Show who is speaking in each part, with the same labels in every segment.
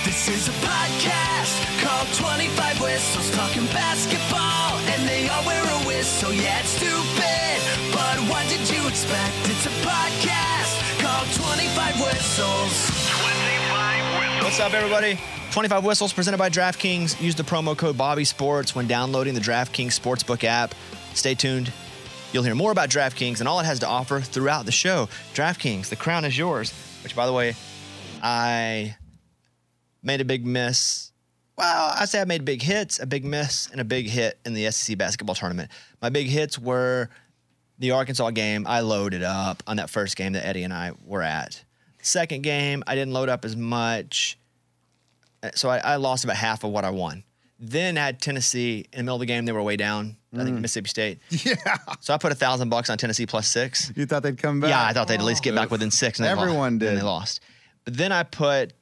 Speaker 1: This is a podcast called 25 Whistles, talking basketball, and they all wear a whistle. Yeah, it's stupid, but what did you expect? It's a podcast called 25 Whistles. 25 Whistles.
Speaker 2: What's up, everybody? 25 Whistles presented by DraftKings. Use the promo code BobbySports when downloading the DraftKings Sportsbook app. Stay tuned. You'll hear more about DraftKings and all it has to offer throughout the show. DraftKings, the crown is yours. Which, by the way, I made a big miss. Well, I say I made big hits, a big miss, and a big hit in the SEC basketball tournament. My big hits were the Arkansas game. I loaded up on that first game that Eddie and I were at. Second game, I didn't load up as much. So I lost about half of what I won. Then I had Tennessee in the middle of the game. They were way down. I think Mississippi State.
Speaker 3: Yeah.
Speaker 2: So I put $1,000 on Tennessee +6.
Speaker 3: You thought they'd come back?
Speaker 2: Yeah, I thought they'd at least get back within 6. And
Speaker 3: Everyone did.
Speaker 2: And they lost. But then I put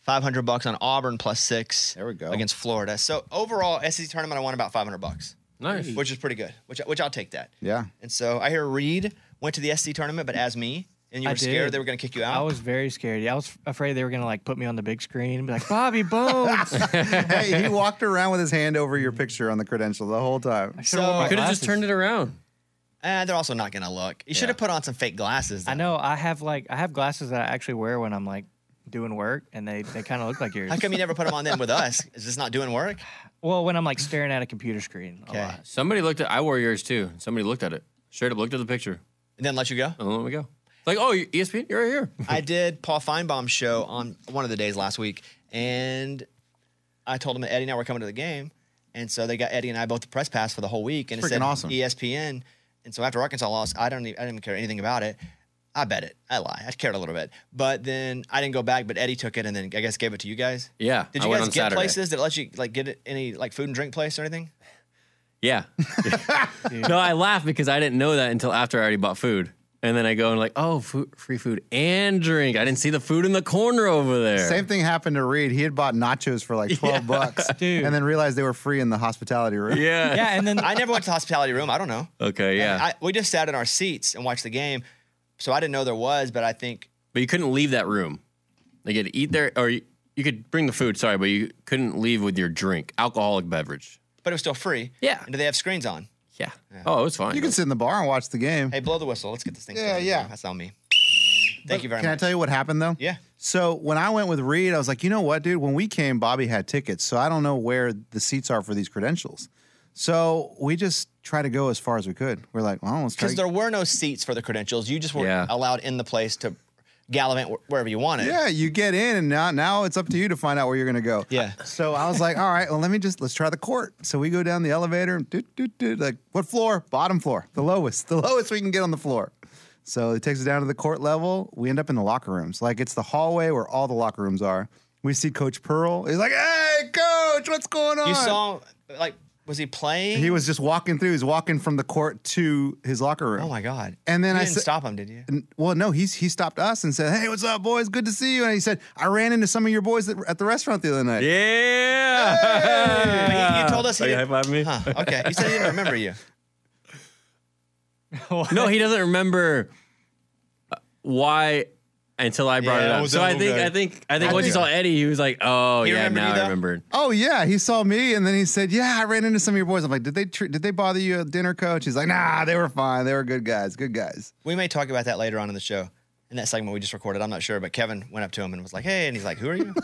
Speaker 2: $500 on Auburn +6.
Speaker 3: There we go.
Speaker 2: Against Florida. So overall, SEC tournament, I won about $500.
Speaker 4: Nice.
Speaker 2: Which is pretty good. Which I'll take that.
Speaker 3: Yeah.
Speaker 2: And so I hear Reed went to the SEC tournament, but as me. And you were scared they were going to kick you out?
Speaker 5: I was very scared. Yeah, I was afraid they were going to put me on the big screen and be like, Bobby Bones.
Speaker 3: Hey, he walked around with his hand over your picture on the credential the whole time.
Speaker 2: So
Speaker 4: You could have just turned it around.
Speaker 2: they're also not going to look. You should have put on some fake glasses.
Speaker 5: I know. I have glasses that I actually wear when I'm doing work, and they kind of look like yours.
Speaker 2: How come you never put them on then with us? Is this not doing work?
Speaker 5: Well, when I'm staring at a computer screen a lot.
Speaker 4: Somebody looked at. I wore yours too. Somebody looked at it. Straight up looked at the picture.
Speaker 2: And then let you go?
Speaker 4: And let me go. Like, oh, ESPN, you're right here.
Speaker 2: I did Paul Feinbaum's show on one of the days last week, and I told him that Eddie and I were coming to the game, and so they got Eddie and I both the press pass for the whole week, and it said
Speaker 3: awesome.
Speaker 2: ESPN. And so after Arkansas lost, I didn't care anything about it. I bet it. I lie. I cared a little bit, but then I didn't go back. But Eddie took it, and then I guess gave it to you guys.
Speaker 4: Yeah.
Speaker 2: Did
Speaker 4: I
Speaker 2: you
Speaker 4: went
Speaker 2: guys
Speaker 4: on
Speaker 2: get
Speaker 4: Saturday.
Speaker 2: places that let you get it, any food and drink place or anything?
Speaker 4: Yeah. No, I laughed because I didn't know that until after I already bought food. And then I go and free food and drink. I didn't see the food in the corner over there.
Speaker 3: Same thing happened to Reed. He had bought nachos for $12,
Speaker 5: Dude.
Speaker 3: and then realized they were free in the hospitality room.
Speaker 4: Yeah.
Speaker 5: Yeah, and then
Speaker 2: I never went to the hospitality room. I don't know.
Speaker 4: Okay, yeah.
Speaker 2: We just sat in our seats and watched the game, so I didn't know there was. But I think
Speaker 4: But you couldn't leave that room. Like, you had to eat there, or you could bring the food, sorry, but you couldn't leave with your drink, alcoholic beverage.
Speaker 2: but it was still free.
Speaker 4: Yeah.
Speaker 2: And do they have screens on?
Speaker 4: Yeah. Oh, it was fine.
Speaker 3: You can sit in the bar and watch the game.
Speaker 2: Hey, blow the whistle. Let's get this thing
Speaker 3: Yeah,
Speaker 2: started.
Speaker 3: yeah.
Speaker 2: That's on me. Thank you very
Speaker 3: Can I
Speaker 2: much.
Speaker 3: tell you what happened, though?
Speaker 2: Yeah.
Speaker 3: So when I went with Reed, I was like, you know what, dude? When we came, Bobby had tickets, so I don't know where the seats are for these credentials. So we just try to go as far as we could. We're like, well, let's try.
Speaker 2: Because there were no seats for the credentials. You just were
Speaker 4: Yeah.
Speaker 2: allowed in the place to gallivant wherever you wanted.
Speaker 3: Yeah, you get in, and now it's up to you to find out where you're going to go.
Speaker 2: Yeah.
Speaker 3: So I was like, all right, well, let's try the court. So we go down the elevator, like, what floor? Bottom floor, the lowest we can get on the floor. So it takes us down to the court level. We end up in the locker rooms. Like, it's the hallway where all the locker rooms are. We see Coach Pearl. He's like, hey, Coach, what's going on?
Speaker 2: You saw, was he playing?
Speaker 3: He was just walking through. He's walking from the court to his locker room.
Speaker 2: Oh, my God.
Speaker 3: And then
Speaker 2: you
Speaker 3: I
Speaker 2: didn't
Speaker 3: said,
Speaker 2: stop him, did you?
Speaker 3: well, no, he stopped us and said, hey, what's up, boys? Good to see you. And he said, I ran into some of your boys at the restaurant the other night.
Speaker 4: Yeah.
Speaker 2: But you told us he
Speaker 4: Are you
Speaker 2: didn't.
Speaker 4: high-fiving me?
Speaker 2: Huh, okay. You said he didn't remember you.
Speaker 4: No, he doesn't remember why until I brought
Speaker 2: Yeah,
Speaker 4: it
Speaker 2: it
Speaker 4: up.
Speaker 2: was
Speaker 4: So
Speaker 2: a
Speaker 4: I
Speaker 2: little
Speaker 4: think
Speaker 2: guy.
Speaker 4: once he saw Eddie, he was like, "Oh
Speaker 2: He
Speaker 4: yeah,
Speaker 2: remembered
Speaker 4: now
Speaker 2: you,
Speaker 4: I
Speaker 2: though?
Speaker 4: remembered."
Speaker 3: Oh yeah, he saw me and then he said, "Yeah, I ran into some of your boys." I'm like, "Did they bother you at dinner, Coach?" He's like, "Nah, they were fine. They were good guys. Good guys."
Speaker 2: We may talk about that later on in the show. In that segment we just recorded, I'm not sure, but Kevin went up to him and was like, hey, and he's like, who are you?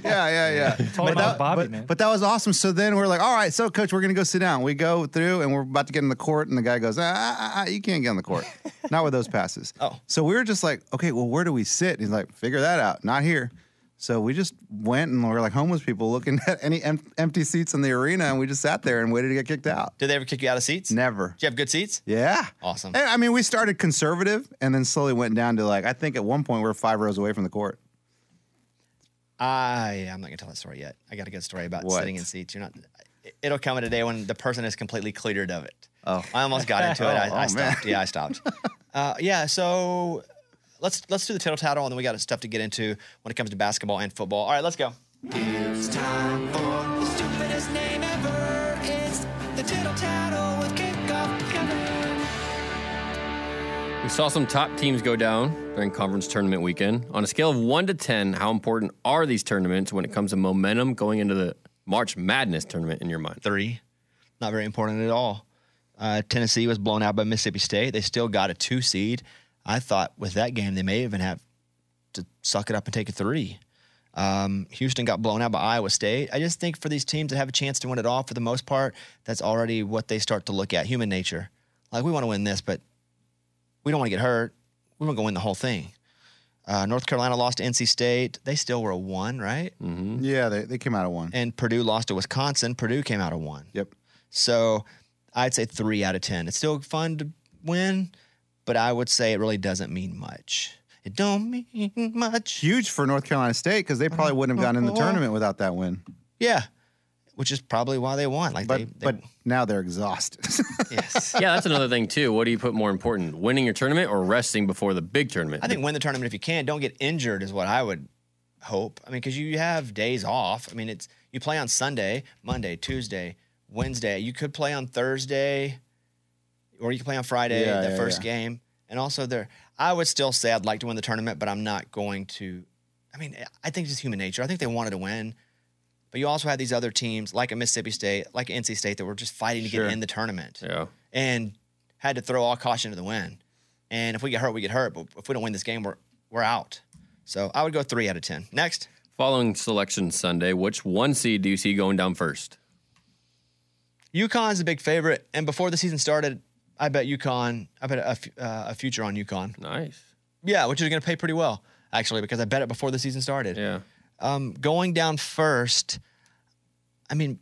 Speaker 3: Yeah.
Speaker 5: Told him I was Bobby, man.
Speaker 3: But that was awesome. So then we're like, all right, so Coach, we're gonna go sit down. We go through and we're about to get in the court, and the guy goes, you can't get on the court, not with those passes.
Speaker 2: Oh.
Speaker 3: So we were just like, okay, well, where do we sit? He's like, figure that out. Not here. So we just went and we're like homeless people looking at any empty seats in the arena, and we just sat there and waited to get kicked out.
Speaker 2: Did they ever kick you out of seats?
Speaker 3: Never.
Speaker 2: Did you have good seats?
Speaker 3: Yeah.
Speaker 2: Awesome.
Speaker 3: And, I mean, we started conservative and then slowly went down to I think at one point we were 5 rows away from the court.
Speaker 2: I'm not gonna tell that story yet. I got a good story about
Speaker 3: What?
Speaker 2: sitting in seats. It'll come at a day when the person is completely cleared of it.
Speaker 3: Oh.
Speaker 2: I almost got into it. I
Speaker 3: man.
Speaker 2: stopped. Yeah, I stopped. So let's do the tittle tattle, and then we got stuff to get into when it comes to basketball and football. All right, let's go.
Speaker 1: It's time for the stupidest name ever. It's the Tittle Tattle with Kickoff Kevin.
Speaker 4: We saw some top teams go down during conference tournament weekend. On a scale of 1 to 10, how important are these tournaments when it comes to momentum going into the March Madness tournament in your mind?
Speaker 2: 3. Not very important at all. Tennessee was blown out by Mississippi State. They still got a 2 seed. I thought with that game they may even have to suck it up and take a 3. Houston got blown out by Iowa State. I just think for these teams that have a chance to win it all, for the most part, that's already what they start to look at, human nature. Like, we want to win this, but we don't want to get hurt. We want to go win the whole thing. North Carolina lost to NC State. They still were a 1, right?
Speaker 4: Mm-hmm.
Speaker 3: Yeah, they came out of 1.
Speaker 2: And Purdue lost to Wisconsin. Purdue came out of 1.
Speaker 3: Yep.
Speaker 2: So I'd say 3 out of 10. It's still fun to win, but I would say it really doesn't mean much. It don't mean much.
Speaker 3: Huge for North Carolina State because they probably wouldn't have gotten in the tournament without that win.
Speaker 2: Yeah, which is probably why they won. Like,
Speaker 3: But now they're exhausted.
Speaker 2: yes.
Speaker 4: Yeah, that's another thing, too. What do you put more important, winning your tournament or resting before the big tournament?
Speaker 2: I think win the tournament if you can. Don't get injured is what I would hope. I mean, because you have days off. I mean, you play on Sunday, Monday, Tuesday, Wednesday. You could play on Thursday, or you could play on Friday, the first game. And also I would still say I'd like to win the tournament, but I'm not going to. I mean, I think it's just human nature. I think they wanted to win. But you also have these other teams like a Mississippi State, like NC State, that were just fighting to get in the tournament.
Speaker 4: Yeah.
Speaker 2: And had to throw all caution to the wind. And if we get hurt, we get hurt. But if we don't win this game, we're out. So I would go 3 out of 10. Next.
Speaker 4: Following Selection Sunday, which 1 seed do you see going down first?
Speaker 2: UConn's a big favorite. And before the season started, I bet UConn. I bet a future on UConn.
Speaker 4: Nice.
Speaker 2: Yeah, which is going to pay pretty well, actually, because I bet it before the season started.
Speaker 4: Yeah.
Speaker 2: Going down first, I mean,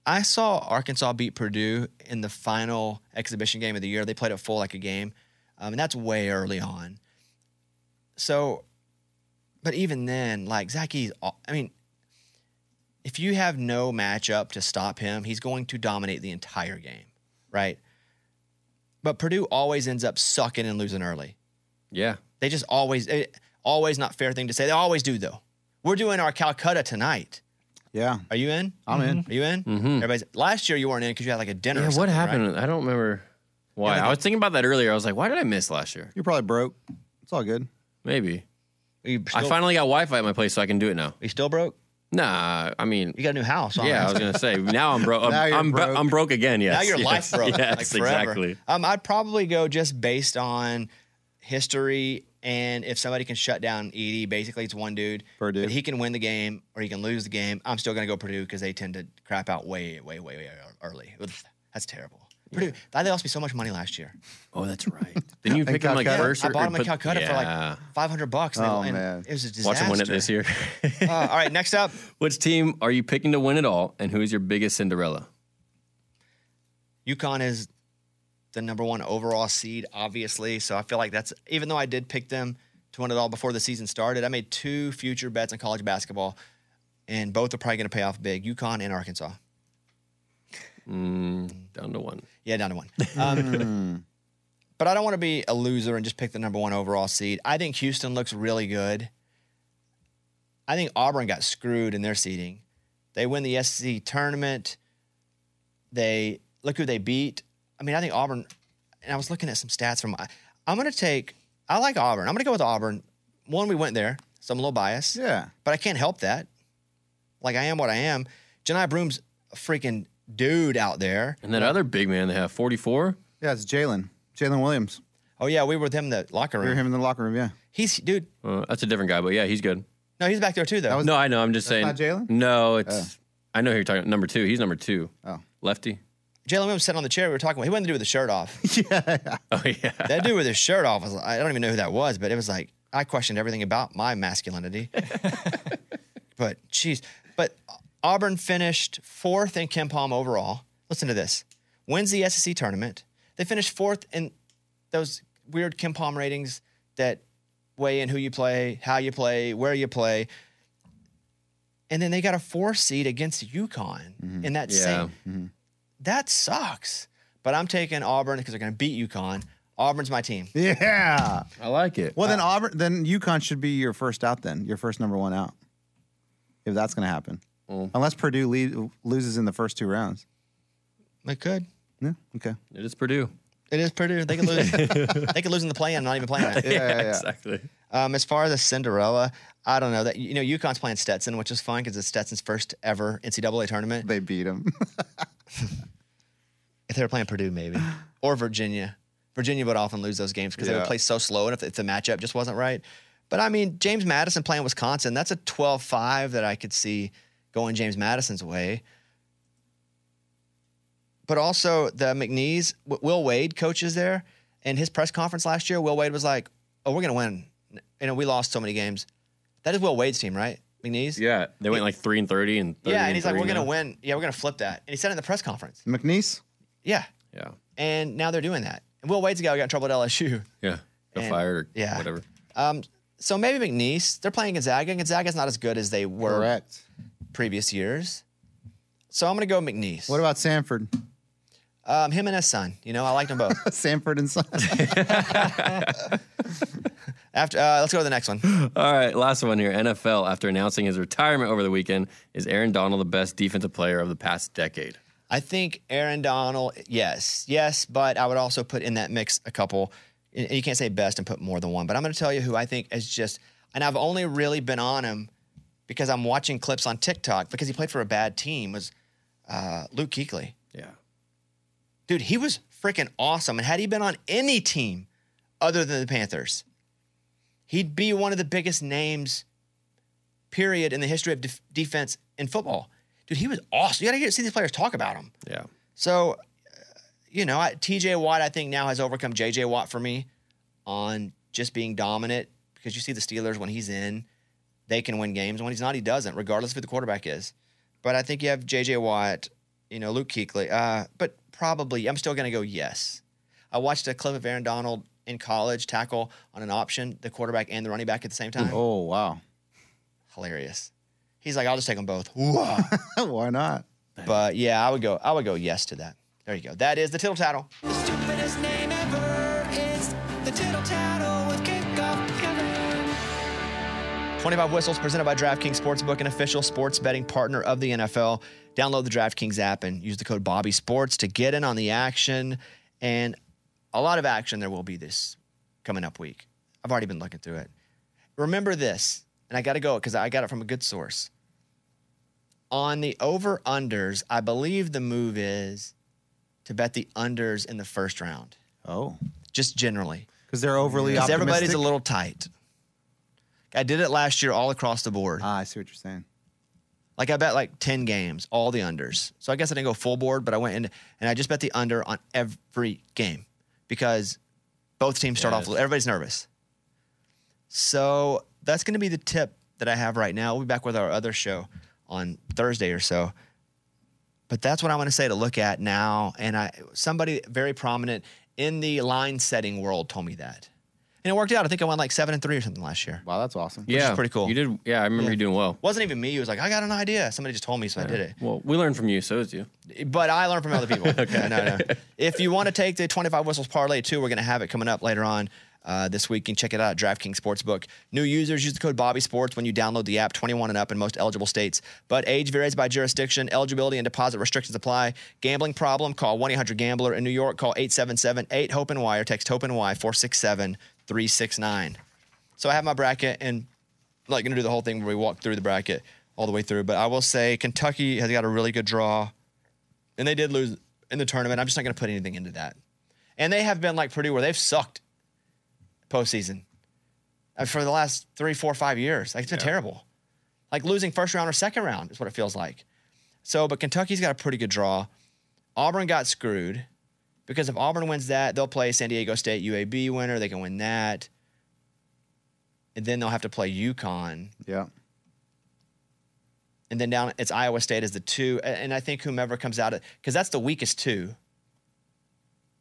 Speaker 2: I saw Arkansas beat Purdue in the final exhibition game of the year. They played it full like a game, and that's way early on. So, but even then, like, Zach Edey's, I mean, if you have no matchup to stop him, he's going to dominate the entire game, right? But Purdue always ends up sucking and losing early.
Speaker 4: Yeah.
Speaker 2: They just always not fair thing to say. They always do, though. We're doing our Calcutta tonight.
Speaker 3: Yeah.
Speaker 2: Are you in?
Speaker 3: I'm in.
Speaker 2: Are you in?
Speaker 4: Mm-hmm.
Speaker 2: Last year you weren't in because you had like a dinner.
Speaker 4: Yeah,
Speaker 2: or
Speaker 4: what
Speaker 2: something,
Speaker 4: happened?
Speaker 2: right?
Speaker 4: I don't remember why.
Speaker 2: Yeah,
Speaker 4: I was thinking about that earlier. I was like, why did I miss last year?
Speaker 3: You're probably broke. It's all good.
Speaker 4: Maybe.
Speaker 2: You
Speaker 4: I
Speaker 2: still,
Speaker 4: finally got Wi-Fi at my place, so I can do it now.
Speaker 2: you still broke?
Speaker 4: Nah, I mean,
Speaker 2: You got a new house. Huh?
Speaker 4: yeah, I was gonna say now I'm broke.
Speaker 3: Now you're broke.
Speaker 4: I'm broke again. Yes.
Speaker 2: Now your life broke.
Speaker 4: Yes,
Speaker 2: like forever.
Speaker 4: exactly.
Speaker 2: I'd probably go just based on history and if somebody can shut down Edey. Basically, it's one dude.
Speaker 3: Purdue.
Speaker 2: But he can win the game or he can lose the game. I'm still going to go Purdue because they tend to crap out way early. That's terrible. Purdue, they lost me so much money last year.
Speaker 4: Oh, that's right. Didn't you pick him like
Speaker 3: Calcutta?
Speaker 4: first?
Speaker 2: I bought him in
Speaker 4: put-
Speaker 2: Calcutta for
Speaker 4: Yeah.
Speaker 2: like $500.
Speaker 3: Oh,
Speaker 2: and
Speaker 3: man.
Speaker 2: It was a disaster.
Speaker 4: Watch him win it this year.
Speaker 2: All right, next up.
Speaker 4: Which team are you picking to win it all, and who is your biggest Cinderella?
Speaker 2: UConn is the number 1 overall seed, obviously. So I feel like that's, even though I did pick them to win it all before the season started, I made 2 future bets on college basketball, and both are probably going to pay off big. UConn and Arkansas.
Speaker 4: Down to 1.
Speaker 2: Yeah, down to 1. But I don't want to be a loser and just pick the number 1 overall seed. I think Houston looks really good. I think Auburn got screwed in their seeding. They win the SEC tournament. They look who they beat. I mean, I think Auburn, and I was looking at some stats from, I like Auburn. I'm going to go with Auburn. One, we went there, so I'm a little biased.
Speaker 3: Yeah.
Speaker 2: But I can't help that. Like, I am what I am. Janai Broom's a freaking dude out there.
Speaker 4: And that other big man they have, 44.
Speaker 3: Yeah, it's Jalen Williams.
Speaker 2: Oh, yeah, we were with him in the locker
Speaker 3: We were
Speaker 2: room.
Speaker 3: him in the locker room, yeah.
Speaker 2: Dude,
Speaker 4: That's a different guy, but yeah, he's good.
Speaker 2: no, he's back there too, though.
Speaker 4: No, I know. I'm just saying.
Speaker 3: not Jalen?
Speaker 4: No, it's. I know who you're talking about. Number 2. He's number 2.
Speaker 3: Oh.
Speaker 4: Lefty.
Speaker 2: Jalen Williams sitting on the chair we were talking about. He wanted to do with the shirt off.
Speaker 4: Oh, yeah.
Speaker 2: That dude with his shirt off, I don't even know who that was, but it was like, I questioned everything about my masculinity. But, geez. But Auburn finished 4th in KenPom overall. Listen to this. Wins the SEC tournament. They finished 4th in those weird KenPom ratings that weigh in who you play, how you play, where you play. And then they got a 4 seed against UConn in that same. That sucks. But I'm taking Auburn because they're going to beat UConn. Auburn's my team.
Speaker 3: Yeah.
Speaker 4: I like it.
Speaker 3: Well, then UConn should be your first out then, your first number 1 out. If that's going to happen. Unless Purdue loses in the first 2 rounds.
Speaker 2: It could.
Speaker 3: Yeah, okay.
Speaker 4: It is Purdue.
Speaker 2: It is Purdue. They can lose. They can lose in the play-in. I'm not even playing that.
Speaker 3: Yeah.
Speaker 4: Exactly.
Speaker 2: As far as the Cinderella, I don't know that. UConn's playing Stetson, which is fun because it's Stetson's first ever NCAA tournament.
Speaker 3: They beat him.
Speaker 2: If they were playing Purdue, maybe, or Virginia. Virginia would often lose those games because they would play so slow, and if the matchup just wasn't right. But I mean, James Madison playing Wisconsin, that's a 12-5 that I could see going James Madison's way. But also the McNeese, Will Wade coaches there, and his press conference last year, Will Wade was like, "Oh, we're gonna win. We lost so many games." That is Will Wade's team, right? McNeese.
Speaker 4: Yeah, they went like 3-30 and 30
Speaker 2: Yeah, and he's like, "We're gonna
Speaker 4: now.
Speaker 2: win. Yeah, we're gonna flip that." And he said it in the press conference.
Speaker 3: McNeese?
Speaker 2: Yeah,
Speaker 4: Yeah,
Speaker 2: and now they're doing that. And Will Wade's the guy who got in trouble at LSU.
Speaker 4: yeah. Got
Speaker 2: And-
Speaker 4: fired or
Speaker 2: yeah.
Speaker 4: whatever.
Speaker 2: So maybe McNeese. They're playing Gonzaga. Gonzaga's not as good as they were
Speaker 3: Correct.
Speaker 2: previous years. So I'm gonna go McNeese.
Speaker 3: What about Sanford?
Speaker 2: Him and his son? I liked them both.
Speaker 3: Sanford and Son.
Speaker 2: Let's go to the next one.
Speaker 4: All right, last one here. NFL, after announcing his retirement over the weekend, is Aaron Donald the best defensive player of the past decade?
Speaker 2: I think Aaron Donald, yes, but I would also put in that mix a couple. And you can't say best and put more than one, but I'm going to tell you who I think is just, and I've only really been on him because I'm watching clips on TikTok because he played for a bad team, was Luke Kuechly.
Speaker 4: Yeah.
Speaker 2: Dude, he was freaking awesome. And had he been on any team other than the Panthers, he'd be one of the biggest names, period, in the history of defense in football. Dude, he was awesome. You got to see these players talk about him.
Speaker 4: Yeah.
Speaker 2: So, TJ Watt, I think now has overcome JJ Watt for me on just being dominant because you see the Steelers when he's in, they can win games. When he's not, he doesn't, regardless of who the quarterback is. But I think you have JJ Watt, Luke Kuechly. But probably, I'm still going to go yes. I watched a clip of Aaron Donald in college tackle on an option, the quarterback and the running back at the same time.
Speaker 3: Oh, wow.
Speaker 2: Hilarious. He's like, I'll just take them both. Whoa.
Speaker 3: Why not?
Speaker 2: But yeah, I would go yes to that. There you go. That is the Tittle Tattle.
Speaker 1: The stupidest name ever is the Tittle Tattle with Kickoff Kevin.
Speaker 2: 25 Whistles presented by DraftKings Sportsbook, an official sports betting partner of the NFL. Download the DraftKings app and use the code BobbySports to get in on the action. And a lot of action there will be this coming up week. I've already been looking through it. Remember this, and I got to go because I got it from a good source. On the over-unders, I believe the move is to bet the unders in the first round,
Speaker 3: Oh.
Speaker 2: just generally.
Speaker 3: Because they're overly
Speaker 2: Because
Speaker 3: optimistic?
Speaker 2: everybody's a little tight. I did it last year all across the board.
Speaker 3: I see what you're saying.
Speaker 2: Like I bet like 10 games, all the unders. So I guess I didn't go full board, but I went in and I just bet the under on every game because both teams start off, everybody's nervous. So that's going to be the tip that I have right now. We'll be back with our other show on Thursday or so. But that's what I'm going to say to look at now. And somebody very prominent in the line setting world told me that. And it worked out. I think I won like 7-3 or something last year.
Speaker 3: Wow, that's awesome.
Speaker 4: Yeah.
Speaker 2: is pretty cool.
Speaker 4: You did. Yeah, I remember you doing well.
Speaker 2: Wasn't even me. It was like, I got an idea. Somebody just told me, so I did it.
Speaker 4: Well, we learned from you, so is you.
Speaker 2: But I learned from other people. Okay. No. If you want to take the 25 Whistles Parlay too, we're going to have it coming up later on this week. You can check it out at DraftKings Sportsbook. New users use the code BobbySports when you download the app, 21 and up in most eligible states. But age varies by jurisdiction. Eligibility and deposit restrictions apply. Gambling problem? Call 1-800-GAMBLER. In New York, call 877-8-HOPE-NY or text HOPE-NY 467-369. So I have my bracket, and I'm not going to do the whole thing where we walk through the bracket all the way through. But I will say Kentucky has got a really good draw, and they did lose in the tournament. I'm just not going to put anything into that. And they have been like Purdue, where they've sucked postseason for the last 3, 4, 5 years. Like, it's been terrible. Like losing first round or second round is what it feels like. So, but Kentucky's got a pretty good draw. Auburn got screwed because if Auburn wins that, they'll play San Diego State UAB winner. They can win that. And then they'll have to play UConn.
Speaker 3: Yeah.
Speaker 2: And then down, it's Iowa State as the 2. And I think whomever comes out, because that's the weakest 2.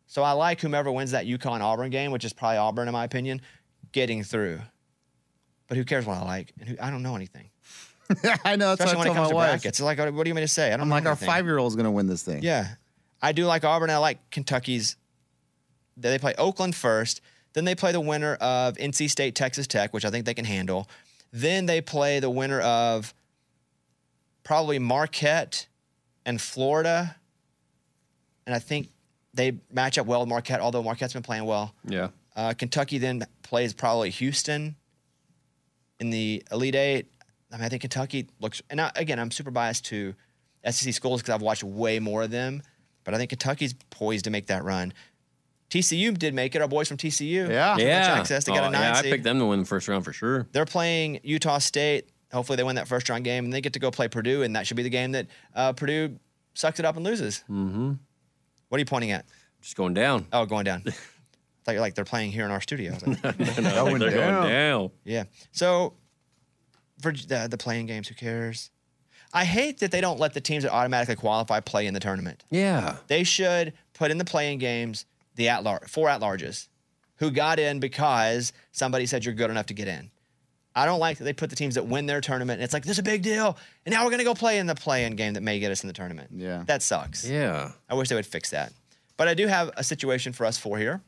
Speaker 2: So I like whomever wins that UConn-Auburn game, which is probably Auburn in my opinion, getting through. But who cares what I like? And I don't know anything.
Speaker 3: I know. That's
Speaker 2: Especially when
Speaker 3: what
Speaker 2: it
Speaker 3: I
Speaker 2: comes
Speaker 3: told
Speaker 2: to
Speaker 3: my wife.
Speaker 2: brackets. It's like, what do you mean to say? I don't
Speaker 3: I'm
Speaker 2: know
Speaker 3: like, our
Speaker 2: anything.
Speaker 3: 5-year-old's going to win this thing.
Speaker 2: Yeah. I do like Auburn. I like Kentucky's. They play Oakland first. Then they play the winner of NC State, Texas Tech, which I think they can handle. Then they play the winner of probably Marquette and Florida. And I think they match up well with Marquette, although Marquette's been playing well.
Speaker 4: Yeah.
Speaker 2: Kentucky then plays probably Houston in the Elite Eight. I mean, I think Kentucky looks, and again, I'm super biased to SEC schools because I've watched way more of them, but I think Kentucky's poised to make that run. TCU did make it. Our boys from TCU.
Speaker 3: Yeah.
Speaker 4: Yeah.
Speaker 2: Access. They got a 9
Speaker 4: I
Speaker 2: seed.
Speaker 4: picked them to win the first round for sure.
Speaker 2: They're playing Utah State. Hopefully they win that first round game, and they get to go play Purdue, and that should be the game that Purdue sucks it up and loses. Mm-hmm. What are you pointing at?
Speaker 4: Just going down.
Speaker 2: Oh, going down. I thought you're like they're playing here in our studio. I was like,
Speaker 3: Going
Speaker 4: They're
Speaker 3: down.
Speaker 4: going down.
Speaker 2: yeah. So for the playing games, who cares? I hate that they don't let the teams that automatically qualify play in the tournament.
Speaker 4: Yeah.
Speaker 2: They should put in the playing games the four at-larges who got in because somebody said you're good enough to get in. I don't like that they put the teams that win their tournament, and it's like, this is a big deal, and now we're going to go play in the play-in game that may get us in the tournament.
Speaker 3: Yeah.
Speaker 2: That sucks.
Speaker 4: Yeah.
Speaker 2: I wish they would fix that. But I do have a situation for us four here.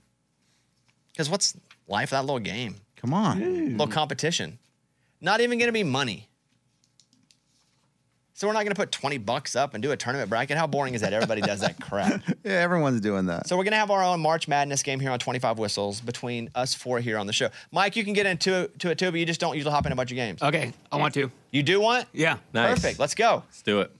Speaker 2: Because what's life without a little game?
Speaker 3: Come on.
Speaker 2: A little competition. Not even going to be money. So we're not going to put $20 up and do a tournament bracket. How boring is that? Everybody does that crap.
Speaker 3: Yeah, everyone's doing that.
Speaker 2: So we're going to have our own March Madness game here on 25 Whistles between us four here on the show. Mike, you can get into it too, but you just don't usually hop in a bunch of games.
Speaker 6: Okay, I want to.
Speaker 2: You do want?
Speaker 6: Yeah.
Speaker 4: Nice.
Speaker 2: Perfect. Let's go.
Speaker 4: Let's do it.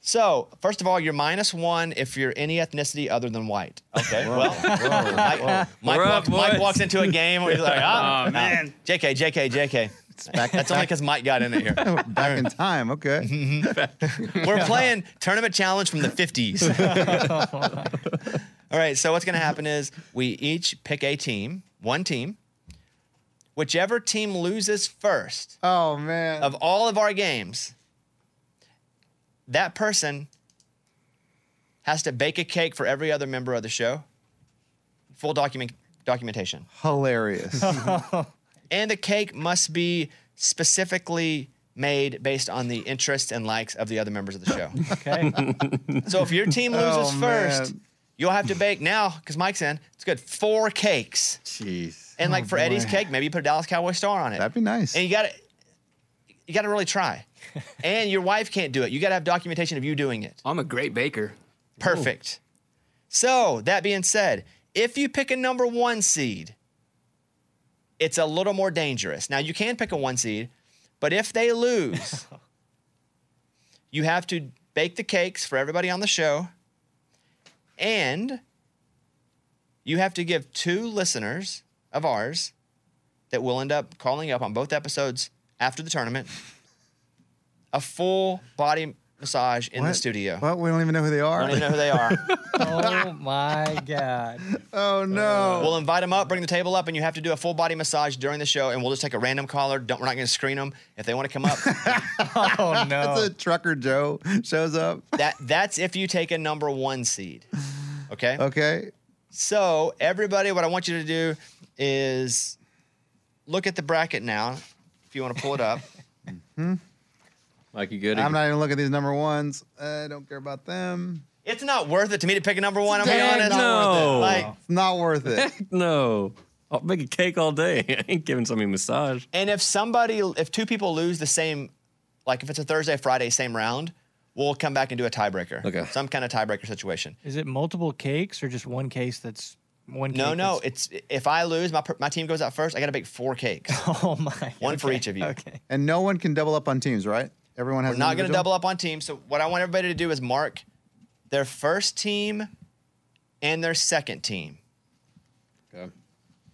Speaker 2: So, first of all, you're -1 if you're any ethnicity other than white. Okay. Well, Mike walks into a game where he's like, oh, man. JK. That's only because Mike got in it here.
Speaker 3: Back in time. Okay.
Speaker 2: We're playing Tournament Challenge from the 50s. All right, so what's going to happen is we each pick a team, one team. Whichever team loses first
Speaker 3: Oh, man.
Speaker 2: of all of our games, that person has to bake a cake for every other member of the show. Full documentation.
Speaker 3: Hilarious.
Speaker 2: And the cake must be specifically made based on the interests and likes of the other members of the show.
Speaker 5: Okay.
Speaker 2: So if your team loses
Speaker 3: Oh,
Speaker 2: first,
Speaker 3: man.
Speaker 2: you'll have to bake now, because Mike's in, it's good, 4 cakes.
Speaker 4: Jeez.
Speaker 2: And like for Eddie's cake, maybe you put a Dallas Cowboy star on it.
Speaker 3: That'd be nice.
Speaker 2: And you gotta really try. And your wife can't do it. You gotta have documentation of you doing it.
Speaker 6: I'm a great baker.
Speaker 2: Perfect. So that being said, if you pick a number 1 seed, it's a little more dangerous. Now you can pick a 1 seed, but if they lose, you have to bake the cakes for everybody on the show, and you have to give 2 listeners of ours that will end up calling up on both episodes after the tournament a full body massage in the
Speaker 3: What?
Speaker 2: studio.
Speaker 3: Well, we don't even know who they
Speaker 2: I
Speaker 3: are.
Speaker 2: don't even know who they are.
Speaker 5: Oh my God.
Speaker 3: Oh, no.
Speaker 2: We'll invite them up, bring the table up, and you have to do a full body massage during the show, and we'll just take a random caller. We're not going to screen them. If they want to come up,
Speaker 5: Oh no.
Speaker 3: That's a Trucker Joe shows up.
Speaker 2: that's if you take a number 1 seed. Okay?
Speaker 3: Okay.
Speaker 2: So, everybody, what I want you to do is look at the bracket now, if you want to pull it up.
Speaker 4: Mike, you good?
Speaker 3: I'm not even looking at these number 1s. I don't care about them.
Speaker 2: It's not worth it to me to pick a number 1, I'm going to be
Speaker 3: Dang,
Speaker 2: honest.
Speaker 4: no.
Speaker 2: Like,
Speaker 3: It's not worth it.
Speaker 4: No. I'll make a cake all day. I ain't giving somebody a massage.
Speaker 2: and if 2 people lose the same, like if it's a Thursday, Friday, same round, we'll come back and do a tiebreaker.
Speaker 4: Okay.
Speaker 2: Some kind of tiebreaker situation.
Speaker 5: Is it multiple cakes or just one case that's one cake?
Speaker 2: No.
Speaker 5: that's-
Speaker 2: It's if I lose, my team goes out first. I got to bake 4 cakes.
Speaker 5: Oh my.
Speaker 2: One for
Speaker 5: okay,
Speaker 2: each of you.
Speaker 5: Okay.
Speaker 3: And no one can double up on teams, right? Everyone has
Speaker 2: We're
Speaker 3: an
Speaker 2: not going to
Speaker 3: individual?
Speaker 2: double up on teams. So what I want everybody to do is mark their first team and their second team,
Speaker 4: Okay.
Speaker 2: and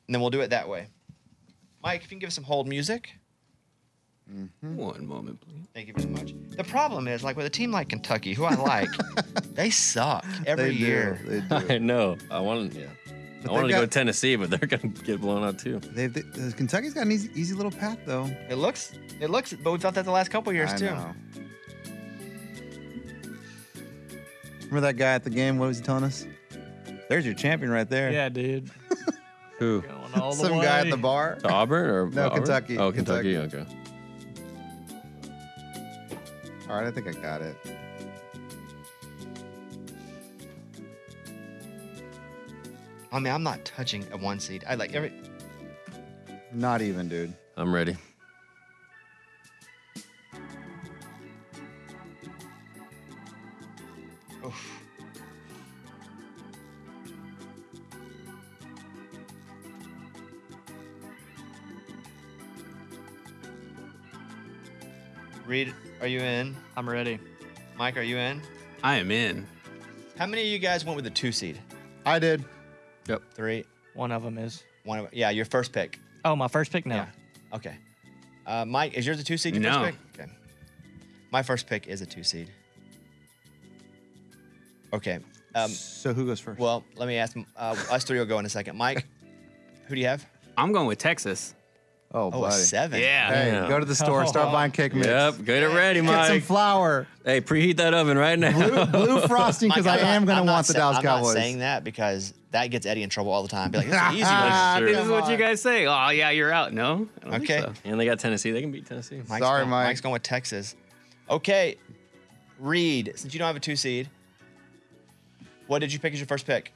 Speaker 2: then we'll do it that way. Mike, if you can give us some hold music.
Speaker 6: One moment, please.
Speaker 2: Thank you very much. The problem is, like with a team like Kentucky, who I like, they suck every
Speaker 3: They do.
Speaker 2: year.
Speaker 3: They do.
Speaker 4: I know. I wanted to
Speaker 3: But
Speaker 4: go
Speaker 3: they've
Speaker 4: to
Speaker 3: got-
Speaker 4: Tennessee, but they're going to get blown out too.
Speaker 3: Kentucky's got an easy little path, though.
Speaker 2: It looks, but we felt that the last couple years
Speaker 3: I
Speaker 2: too.
Speaker 3: know. Remember that guy at the game? What was he telling us? There's your champion right there.
Speaker 5: Yeah, dude.
Speaker 4: Who?
Speaker 5: Going all the
Speaker 3: Some guy at
Speaker 5: way.
Speaker 3: the bar.
Speaker 4: To Auburn or
Speaker 3: No,
Speaker 4: Auburn?
Speaker 3: Kentucky.
Speaker 4: Oh, Kentucky.
Speaker 3: Kentucky.
Speaker 4: Okay.
Speaker 3: All right, I think I got it.
Speaker 2: I mean, I'm not touching a 1 seed. I like every.
Speaker 3: Not even, dude.
Speaker 4: I'm ready.
Speaker 2: Reed, are you in?
Speaker 5: I'm ready.
Speaker 2: Mike, are you in?
Speaker 6: I am in.
Speaker 2: How many of you guys went with the 2 seed?
Speaker 3: I did.
Speaker 2: 3.
Speaker 5: One of them is.
Speaker 2: One of yeah, your first pick.
Speaker 5: Oh, my first pick? No.
Speaker 2: Yeah. Okay. Mike, is yours a 2 seed? Your
Speaker 6: No.
Speaker 2: first pick? Okay. My first pick is a 2 seed. Okay.
Speaker 3: So who goes first?
Speaker 2: Well, let me ask. Us three will go in a second. Mike, who do you have?
Speaker 6: I'm going with Texas.
Speaker 3: oh,
Speaker 2: Oh, a
Speaker 3: buddy.
Speaker 2: 7.
Speaker 6: Yeah.
Speaker 3: Hey,
Speaker 4: Yeah.
Speaker 3: go to the store, start buying cake mix.
Speaker 4: Yep, get it ready,
Speaker 3: Get some
Speaker 4: Mike.
Speaker 3: flour.
Speaker 4: Hey, preheat that oven right now.
Speaker 3: Blue frosting, because I am going to want the Dallas
Speaker 2: I'm
Speaker 3: Cowboys.
Speaker 2: not saying that because that gets Eddie in trouble all the time. Be like, this is an easy one.
Speaker 3: Ah,
Speaker 6: This is
Speaker 3: come
Speaker 6: what you
Speaker 3: on.
Speaker 6: guys say. Oh, yeah, you're out. No? I don't think
Speaker 2: Okay.
Speaker 6: so.
Speaker 4: And they got Tennessee. They can beat Tennessee.
Speaker 2: Mike's
Speaker 3: Sorry,
Speaker 2: going,
Speaker 3: Mike.
Speaker 2: Mike's going with Texas. Okay. Reed, since you don't have a 2 seed, what did you pick as your first pick?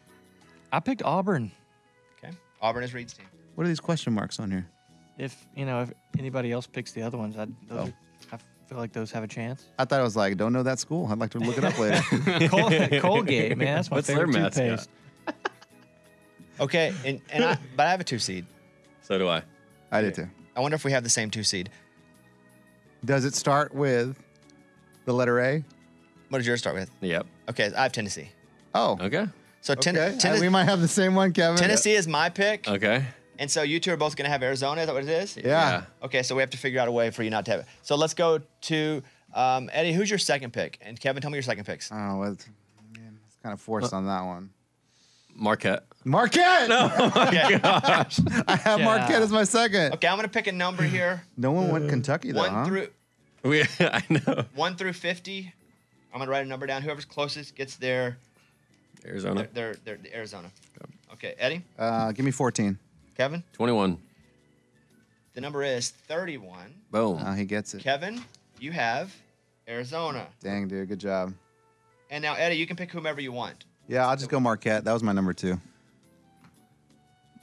Speaker 5: I picked Auburn.
Speaker 2: Okay. Auburn is Reed's team.
Speaker 3: What are these question marks on here?
Speaker 5: If anybody else picks the other ones, I feel like those have a chance.
Speaker 3: I thought it was like, don't know that school. I'd like to look it up later.
Speaker 5: Colgate, man, that's my
Speaker 4: What's their
Speaker 5: favorite
Speaker 4: mascot?
Speaker 5: toothpaste.
Speaker 2: Okay. But I have a 2 seed.
Speaker 4: So do I.
Speaker 3: I did too.
Speaker 2: I wonder if we have the same 2 seed.
Speaker 3: Does it start with the letter A?
Speaker 2: What did yours start with?
Speaker 4: Yep.
Speaker 2: Okay. I have Tennessee.
Speaker 3: Oh,
Speaker 4: Okay.
Speaker 2: So
Speaker 3: okay.
Speaker 2: Tennessee,
Speaker 3: We might have the same one, Kevin.
Speaker 2: Tennessee is my pick.
Speaker 4: Okay.
Speaker 2: And so you two are both going to have Arizona. Is that what it is?
Speaker 3: Yeah.
Speaker 2: Okay, so we have to figure out a way for you not to have it. So let's go to Eddie. Who's your second pick? And Kevin, tell me your second picks.
Speaker 3: Oh, it's kind of forced on that one.
Speaker 4: Marquette.
Speaker 3: Marquette! No.
Speaker 2: Okay.
Speaker 3: I have
Speaker 5: Yeah.
Speaker 3: Marquette as my second.
Speaker 2: Okay, I'm going to pick a number here.
Speaker 3: No one went Kentucky, though,
Speaker 2: One
Speaker 3: huh?
Speaker 2: through
Speaker 4: I know.
Speaker 2: 1 through 50. I'm going to write a number down. Whoever's closest gets their
Speaker 4: Arizona.
Speaker 2: Arizona. Okay, Eddie,
Speaker 3: Give me 14.
Speaker 2: Kevin.
Speaker 4: 21.
Speaker 2: The number is 31.
Speaker 4: Boom.
Speaker 3: He gets it.
Speaker 2: Kevin, you have Arizona.
Speaker 3: Dang, dude. Good job.
Speaker 2: And now Eddie, you can pick whomever you want.
Speaker 3: Yeah, I'll just go Marquette. That was my number 2.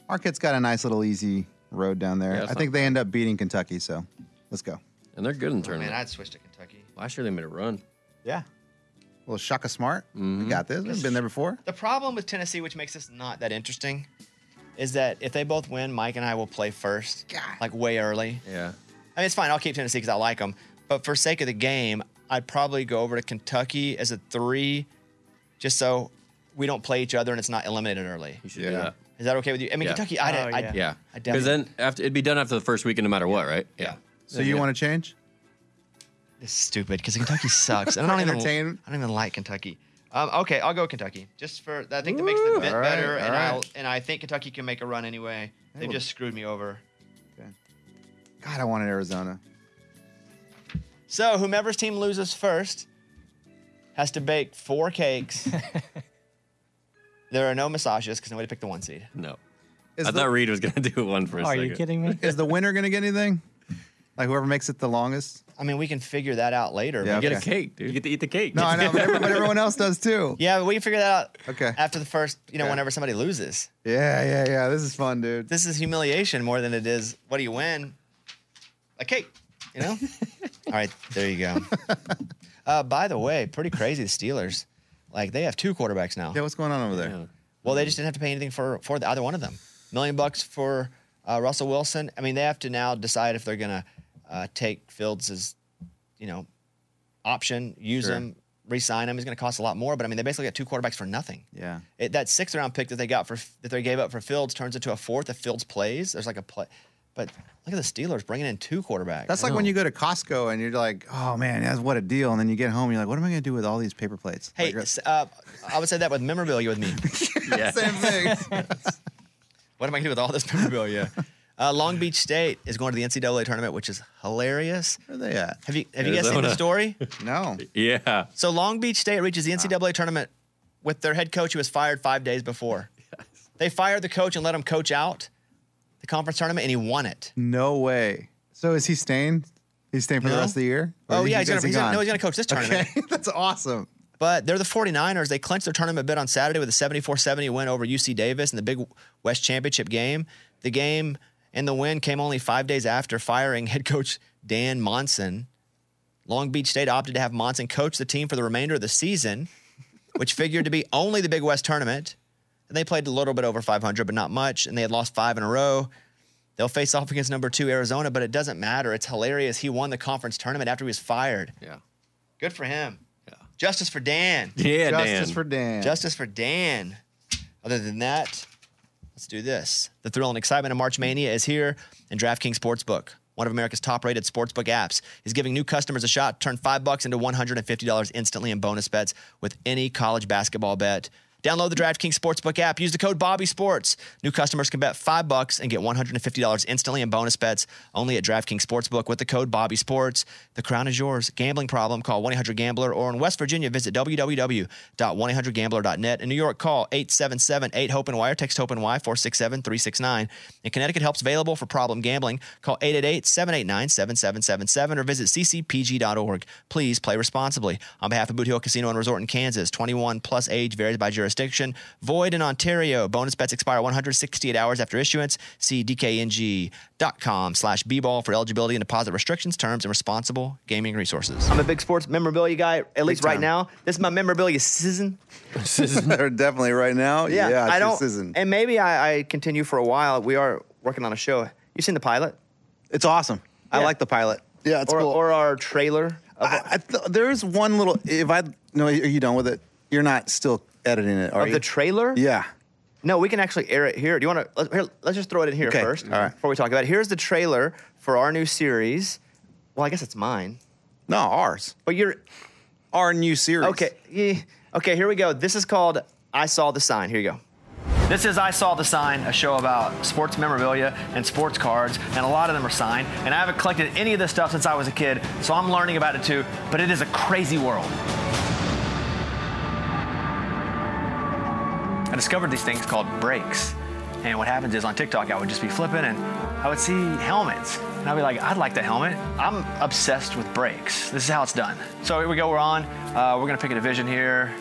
Speaker 3: Marquette's got a nice little easy road down there.
Speaker 4: Yeah,
Speaker 3: I
Speaker 4: it's
Speaker 3: think
Speaker 4: not
Speaker 3: they end up beating Kentucky, so let's go.
Speaker 4: And they're good in
Speaker 2: Man,
Speaker 4: tournament.
Speaker 2: I'd switch to Kentucky.
Speaker 4: Last year they made a run.
Speaker 3: Yeah. A little Shaka Smart. We got this. We've been there before.
Speaker 2: The problem with Tennessee, which makes this not that interesting, is that if they both win, Mike and I will play first, like way early.
Speaker 4: Yeah.
Speaker 2: I mean, it's fine. I'll keep Tennessee because I like them. But for sake of the game, I'd probably go over to Kentucky as a 3, just so we don't play each other and it's not eliminated early.
Speaker 4: You should
Speaker 3: Yeah.
Speaker 4: do that.
Speaker 2: Is that okay with you? I mean,
Speaker 4: Yeah.
Speaker 2: Kentucky,
Speaker 5: Oh,
Speaker 2: I'd
Speaker 5: yeah.
Speaker 4: Yeah.
Speaker 2: I
Speaker 4: Because
Speaker 2: definitely-
Speaker 4: then it'd be done after the first weekend no matter what, right?
Speaker 2: Yeah.
Speaker 3: So you want to change?
Speaker 2: It's stupid because Kentucky sucks. And I don't
Speaker 3: entertainment?
Speaker 2: even like Kentucky. Okay, I'll go Kentucky just for I think that makes the bet
Speaker 3: all right,
Speaker 2: better,
Speaker 3: all
Speaker 2: and
Speaker 3: right.
Speaker 2: I think Kentucky can make a run anyway. They've
Speaker 3: will-
Speaker 2: just screwed me over.
Speaker 3: God, I wanted Arizona.
Speaker 2: So whomever's team loses first has to bake 4 cakes. There are no massages because nobody picked the 1 seed.
Speaker 4: No.
Speaker 3: Is
Speaker 4: I
Speaker 3: the-
Speaker 4: thought Reed was going to do one for a
Speaker 5: Are
Speaker 4: second.
Speaker 5: you kidding me?
Speaker 3: Is the winner going to get anything? Like whoever makes it the longest?
Speaker 2: I mean, we can figure that out later.
Speaker 3: Yeah,
Speaker 2: but-
Speaker 4: Get a
Speaker 3: Okay.
Speaker 4: cake,
Speaker 6: You
Speaker 4: dude.
Speaker 6: get to eat the cake.
Speaker 3: No, I know, but everyone else does too.
Speaker 2: Yeah, but we can figure that out
Speaker 3: Okay.
Speaker 2: after the first,
Speaker 3: Okay.
Speaker 2: whenever somebody loses.
Speaker 3: Yeah. This is fun, dude.
Speaker 2: This is humiliation more than it is what do you win? A cake, All right, there you go. By the way, pretty crazy, the Steelers. Like, they have 2 quarterbacks now.
Speaker 3: Yeah, what's going on over there?
Speaker 4: Yeah.
Speaker 2: Well, they just didn't have to pay anything for either one of them. $1 million for Russell Wilson. I mean, they have to now decide if they're going to take Fields' option, use
Speaker 3: Sure.
Speaker 2: him, re-sign him. It's going to cost a lot more. But I mean, they basically got 2 quarterbacks for nothing.
Speaker 3: Yeah.
Speaker 2: That 6th round pick that they got that they gave up for Fields turns into a 4th if Fields plays. There's like a play, but look at the Steelers bringing in 2 quarterbacks.
Speaker 3: That's like when you go to Costco and you're like, oh man, that's what a deal. And then you get home and you're like, what am I going to do with all these paper plates?
Speaker 2: Hey,
Speaker 3: Like,
Speaker 2: I would say that with memorabilia with me.
Speaker 4: Yeah.
Speaker 3: same thing.
Speaker 2: What am I going to do with all this memorabilia? Long Beach State is going to the NCAA tournament, which is hilarious.
Speaker 3: Where are they at?
Speaker 2: Have you guys seen the
Speaker 4: Arizona.
Speaker 2: story?
Speaker 3: No.
Speaker 4: Yeah.
Speaker 2: So Long Beach State reaches the NCAA tournament with their head coach who was fired 5 days before. They fired the coach and let him coach out the conference tournament, and he won it.
Speaker 3: No way. So is he staying? He's staying for the
Speaker 2: No.
Speaker 3: rest of the year? Or
Speaker 2: Oh,
Speaker 3: is
Speaker 2: yeah,
Speaker 3: he
Speaker 2: he's gonna coach this tournament.
Speaker 3: Okay, that's awesome.
Speaker 2: But they're the 49ers. They clinched their tournament bid on Saturday with a 74-70 win over UC Davis in the Big West Championship game. The game and the win came only 5 days after firing head coach Dan Monson. Long Beach State opted to have Monson coach the team for the remainder of the season, which figured to be only the Big West tournament. And they played a little bit over 500, but not much, and they had lost 5 in a row. They'll face off against number 2 Arizona, but it doesn't matter. It's hilarious. He won the conference tournament after he was fired.
Speaker 4: Yeah.
Speaker 2: Good for him.
Speaker 4: Yeah.
Speaker 2: Justice for Dan.
Speaker 4: Yeah,
Speaker 3: Justice
Speaker 4: Dan.
Speaker 3: for Dan.
Speaker 2: Justice for Dan. Other than that, let's do this. The thrill and excitement of March Mania is here, and DraftKings Sportsbook, one of America's top-rated sportsbook apps, is giving new customers a shot to turn $5 into $150 instantly in bonus bets with any college basketball bet. Download the DraftKings Sportsbook app. Use the code BobbySports. New customers can bet $5 and get $150 instantly in bonus bets only at DraftKings Sportsbook with the code BobbySports. The crown is yours. Gambling problem? Call 1-800-GAMBLER. Or in West Virginia, visit www.1800gambler.net. In New York, call 877-8-HOPE-NY or text HOPE-NY 467-369. In Connecticut, help's available for problem gambling. Call 888-789-7777 or visit ccpg.org. Please play responsibly. On behalf of Boot Hill Casino and Resort in Kansas, 21 plus age varies by jurisdiction. Void in Ontario. Bonus bets expire 168 hours after issuance. See dkng.com/bball for eligibility and deposit restrictions, terms, and responsible gaming resources. I'm a big sports memorabilia guy, at least right now. This is my memorabilia season.
Speaker 3: Definitely right now. Yeah, it's
Speaker 2: I
Speaker 3: your
Speaker 2: don't.
Speaker 3: season.
Speaker 2: And maybe I continue for a while. We are working on a show. You seen the pilot?
Speaker 3: It's awesome. I
Speaker 2: Yeah.
Speaker 3: like the pilot. Yeah, it's
Speaker 2: or,
Speaker 3: cool.
Speaker 2: or our trailer?
Speaker 3: There is one little. No, are you done with it? You're not still editing it, are
Speaker 2: Of
Speaker 3: you?
Speaker 2: the trailer?
Speaker 3: Yeah.
Speaker 2: No, we can actually air it here. Do you want to? Let's just throw it in here
Speaker 3: Okay,
Speaker 2: first.
Speaker 3: all right.
Speaker 2: Before we talk about it. Here's the trailer for our new series. Well, I guess it's mine.
Speaker 3: No, ours.
Speaker 2: But you're
Speaker 3: Our new series.
Speaker 2: okay. Okay, here we go. This is called I Saw the Sign. Here you go. This is I Saw the Sign, a show about sports memorabilia and sports cards, and a lot of them are signed. And I haven't collected any of this stuff since I was a kid, so I'm learning about it too. But it is a crazy world. I discovered these things called breaks. And what happens is on TikTok, I would just be flipping and I would see helmets. And I'd be like, I'd like that helmet. I'm obsessed with breaks. This is how it's done. So here we go, we're on. We're gonna pick a division here.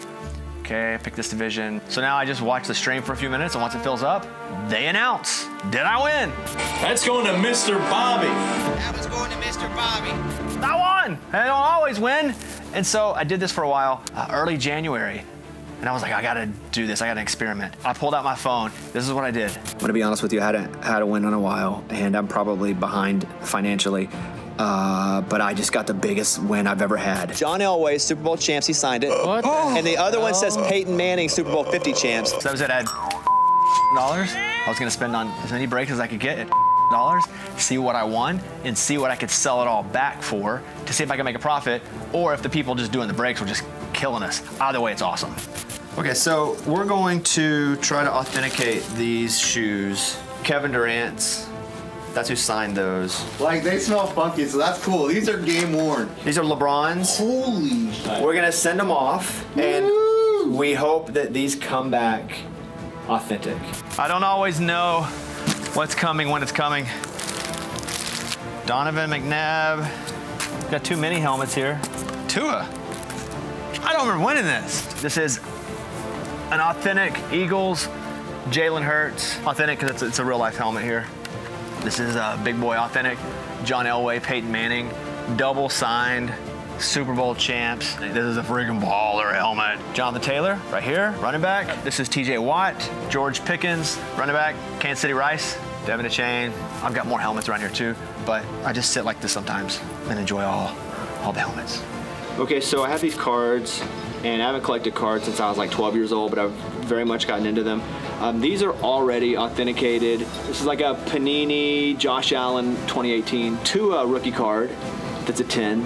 Speaker 2: Okay, pick this division. So now I just watch the stream for a few minutes, and once it fills up, they announce, did I win?
Speaker 7: That's going to Mr. Bobby.
Speaker 1: That was going to Mr. Bobby.
Speaker 2: I won! I don't always win. And so I did this for a while, early January. And I was like, I gotta do this, I gotta experiment. I pulled out my phone, this is what I did.
Speaker 8: I'm gonna be honest with you, I hadn't win in a while, and I'm probably behind financially. But I just got the biggest win I've ever had.
Speaker 2: John Elway, Super Bowl champs, he signed it.
Speaker 4: What?
Speaker 2: And the other one says Peyton Manning, Super Bowl 50 champs. So that was it, I had dollars. I was gonna spend on as many breaks as I could get at dollars, see what I won, and see what I could sell it all back for to see if I could make a profit, or if the people just doing the breaks were just killing us. Either way, it's awesome. Okay, so we're going to try to authenticate these shoes. Kevin Durant's. That's who signed those.
Speaker 3: Like, they smell funky, so that's cool. These are game worn.
Speaker 2: These are LeBron's.
Speaker 3: Holy shit.
Speaker 2: We're gonna send them off, and we hope that these come back authentic. I don't always know what's coming when it's coming. Donovan McNabb. Got too many helmets here. Tua. I don't remember winning this. This is an authentic Eagles, Jalen Hurts. Authentic because it's a real life helmet here. This is a big boy authentic. John Elway, Peyton Manning, double signed, Super Bowl champs. This is a freaking baller helmet. Jonathan Taylor, right here, running back. This is TJ Watt, George Pickens, running back, Kansas City Rice, Devin DeChain. I've got more helmets around here too, but I just sit like this sometimes and enjoy all the helmets. Okay, so I have these cards, and I haven't collected cards since I was like 12 years old, but I've very much gotten into them. These are already authenticated. This is like a Panini Josh Allen 2018 Tua rookie card that's a 10.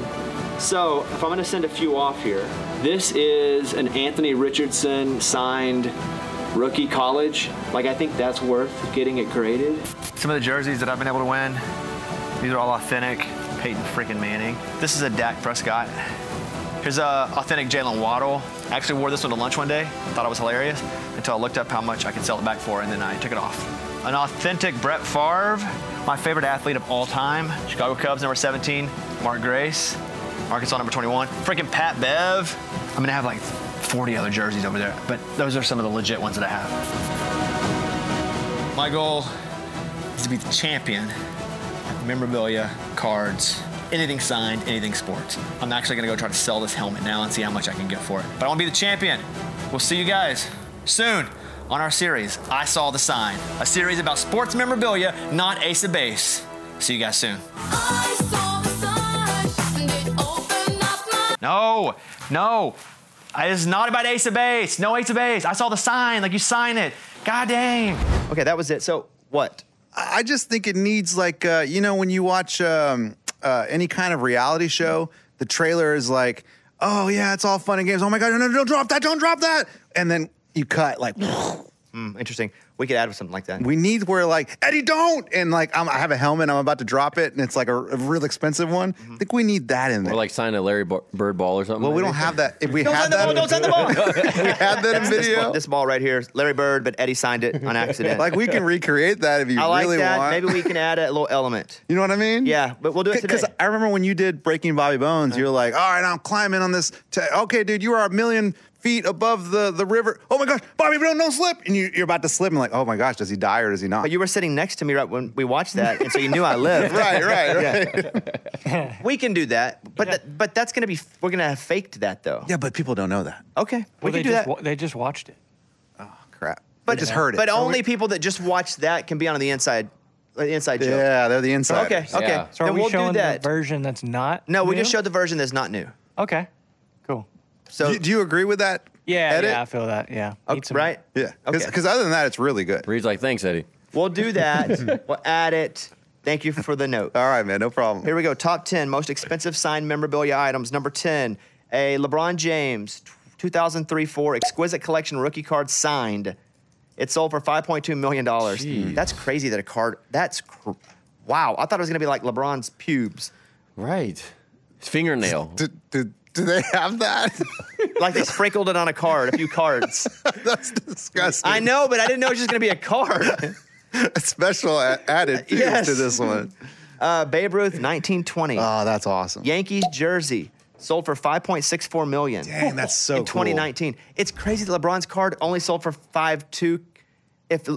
Speaker 2: So if I'm gonna send a few off here, this is an Anthony Richardson signed rookie college. Like, I think that's worth getting it graded. Some of the jerseys that I've been able to win, these are all authentic. Peyton freaking Manning. This is a Dak Prescott. Here's a authentic Jalen Waddle. I actually wore this one to lunch one day. Thought it was hilarious until I looked up how much I could sell it back for, and then I took it off. An authentic Brett Favre, my favorite athlete of all time. Chicago Cubs, number 17. Mark Grace. Arkansas, number 21. Freaking Pat Bev. I'm gonna have like 40 other jerseys over there, but those are some of the legit ones that I have. My goal is to be the champion of memorabilia, cards, anything signed, anything sports. I'm actually gonna go try to sell this helmet now and see how much I can get for it. But I wanna be the champion. We'll see you guys soon on our series, I Saw the Sign, a series about sports memorabilia, not Ace of Base. See you guys soon. No. It's not about Ace of Base. No Ace of Base. I saw the sign. Like, you sign it. God dang. Okay, that was it. So, what?
Speaker 3: I just think it needs when you watch any kind of reality show, the trailer is like, oh yeah, it's all fun and games. Oh my God, no, don't drop that. And then you cut like,
Speaker 2: Interesting. We could add something like that.
Speaker 3: we need where like, Eddie, don't. And like, I have a helmet, I'm about to drop it, and it's like a real expensive one. I think we need that in there.
Speaker 4: Or like sign a Larry Bird ball or something.
Speaker 3: Well, we
Speaker 4: maybe?
Speaker 3: don't have that. If we
Speaker 2: Don't
Speaker 3: had
Speaker 2: send the
Speaker 3: that,
Speaker 2: ball. Don't send the ball.
Speaker 3: we had that in video.
Speaker 2: This ball right here, Larry Bird, but Eddie signed it on accident.
Speaker 3: Like, we can recreate that if you
Speaker 2: I like
Speaker 3: really
Speaker 2: that.
Speaker 3: want.
Speaker 2: Maybe we can add a little element.
Speaker 3: You know what I mean?
Speaker 2: Yeah, but we'll do it today.
Speaker 3: Because I remember when you did Breaking Bobby Bones, you were like, all right, I'm climbing on this. Okay, dude, you are 1,000,000 feet above the river. Oh my gosh, Bobby, don't slip. And you're about to slip. And like, oh my gosh, does he die or does he not?
Speaker 2: But you were sitting next to me right when we watched that, and so you knew I lived.
Speaker 3: right.
Speaker 2: We can do that, but that's gonna be, we're gonna have faked that though.
Speaker 3: Yeah, but people don't know that.
Speaker 2: Okay, we
Speaker 5: Well,
Speaker 2: can do that.
Speaker 5: they just watched it.
Speaker 3: Crap.
Speaker 2: But
Speaker 3: I just heard it.
Speaker 2: But only people that just watch that can be on the inside joke.
Speaker 3: Yeah, they're the inside.
Speaker 2: Okay.
Speaker 4: Yeah.
Speaker 5: So are
Speaker 2: Then
Speaker 5: we
Speaker 2: we'll do
Speaker 5: showing
Speaker 2: that.
Speaker 5: the version that's not?
Speaker 2: No, we
Speaker 5: new?
Speaker 2: just showed the version that's not new.
Speaker 5: Okay, cool.
Speaker 2: So
Speaker 3: Do you agree with that?
Speaker 5: Yeah,
Speaker 3: edit?
Speaker 5: yeah, I feel that. Yeah,
Speaker 2: okay,
Speaker 5: Need some-
Speaker 2: right?
Speaker 3: Yeah.
Speaker 2: Okay.
Speaker 3: Because other than that, it's really good.
Speaker 4: Reed's like, thanks, Eddie.
Speaker 2: We'll do that. We'll add it. Thank you for the note.
Speaker 3: All right, man, no problem.
Speaker 2: Here we go. Top 10 most expensive signed memorabilia items. Number 10, a LeBron James 2003-4 exquisite collection rookie card signed. It sold for $5.2 million. That's crazy that a card, wow. I thought it was going to be like LeBron's pubes.
Speaker 4: Right. His fingernail.
Speaker 3: Do they have that?
Speaker 2: Like they sprinkled it on a card, a few cards.
Speaker 3: That's disgusting.
Speaker 2: I know, but I didn't know it was just going to be a card.
Speaker 3: A special added piece
Speaker 2: Yes.
Speaker 3: to this one.
Speaker 2: Babe Ruth 1920.
Speaker 3: Oh, that's awesome.
Speaker 2: Yankees jersey sold for $5.64 million.
Speaker 3: Dang, that's so
Speaker 2: in
Speaker 3: cool.
Speaker 2: 2019. It's crazy that LeBron's card only sold for 5.2. If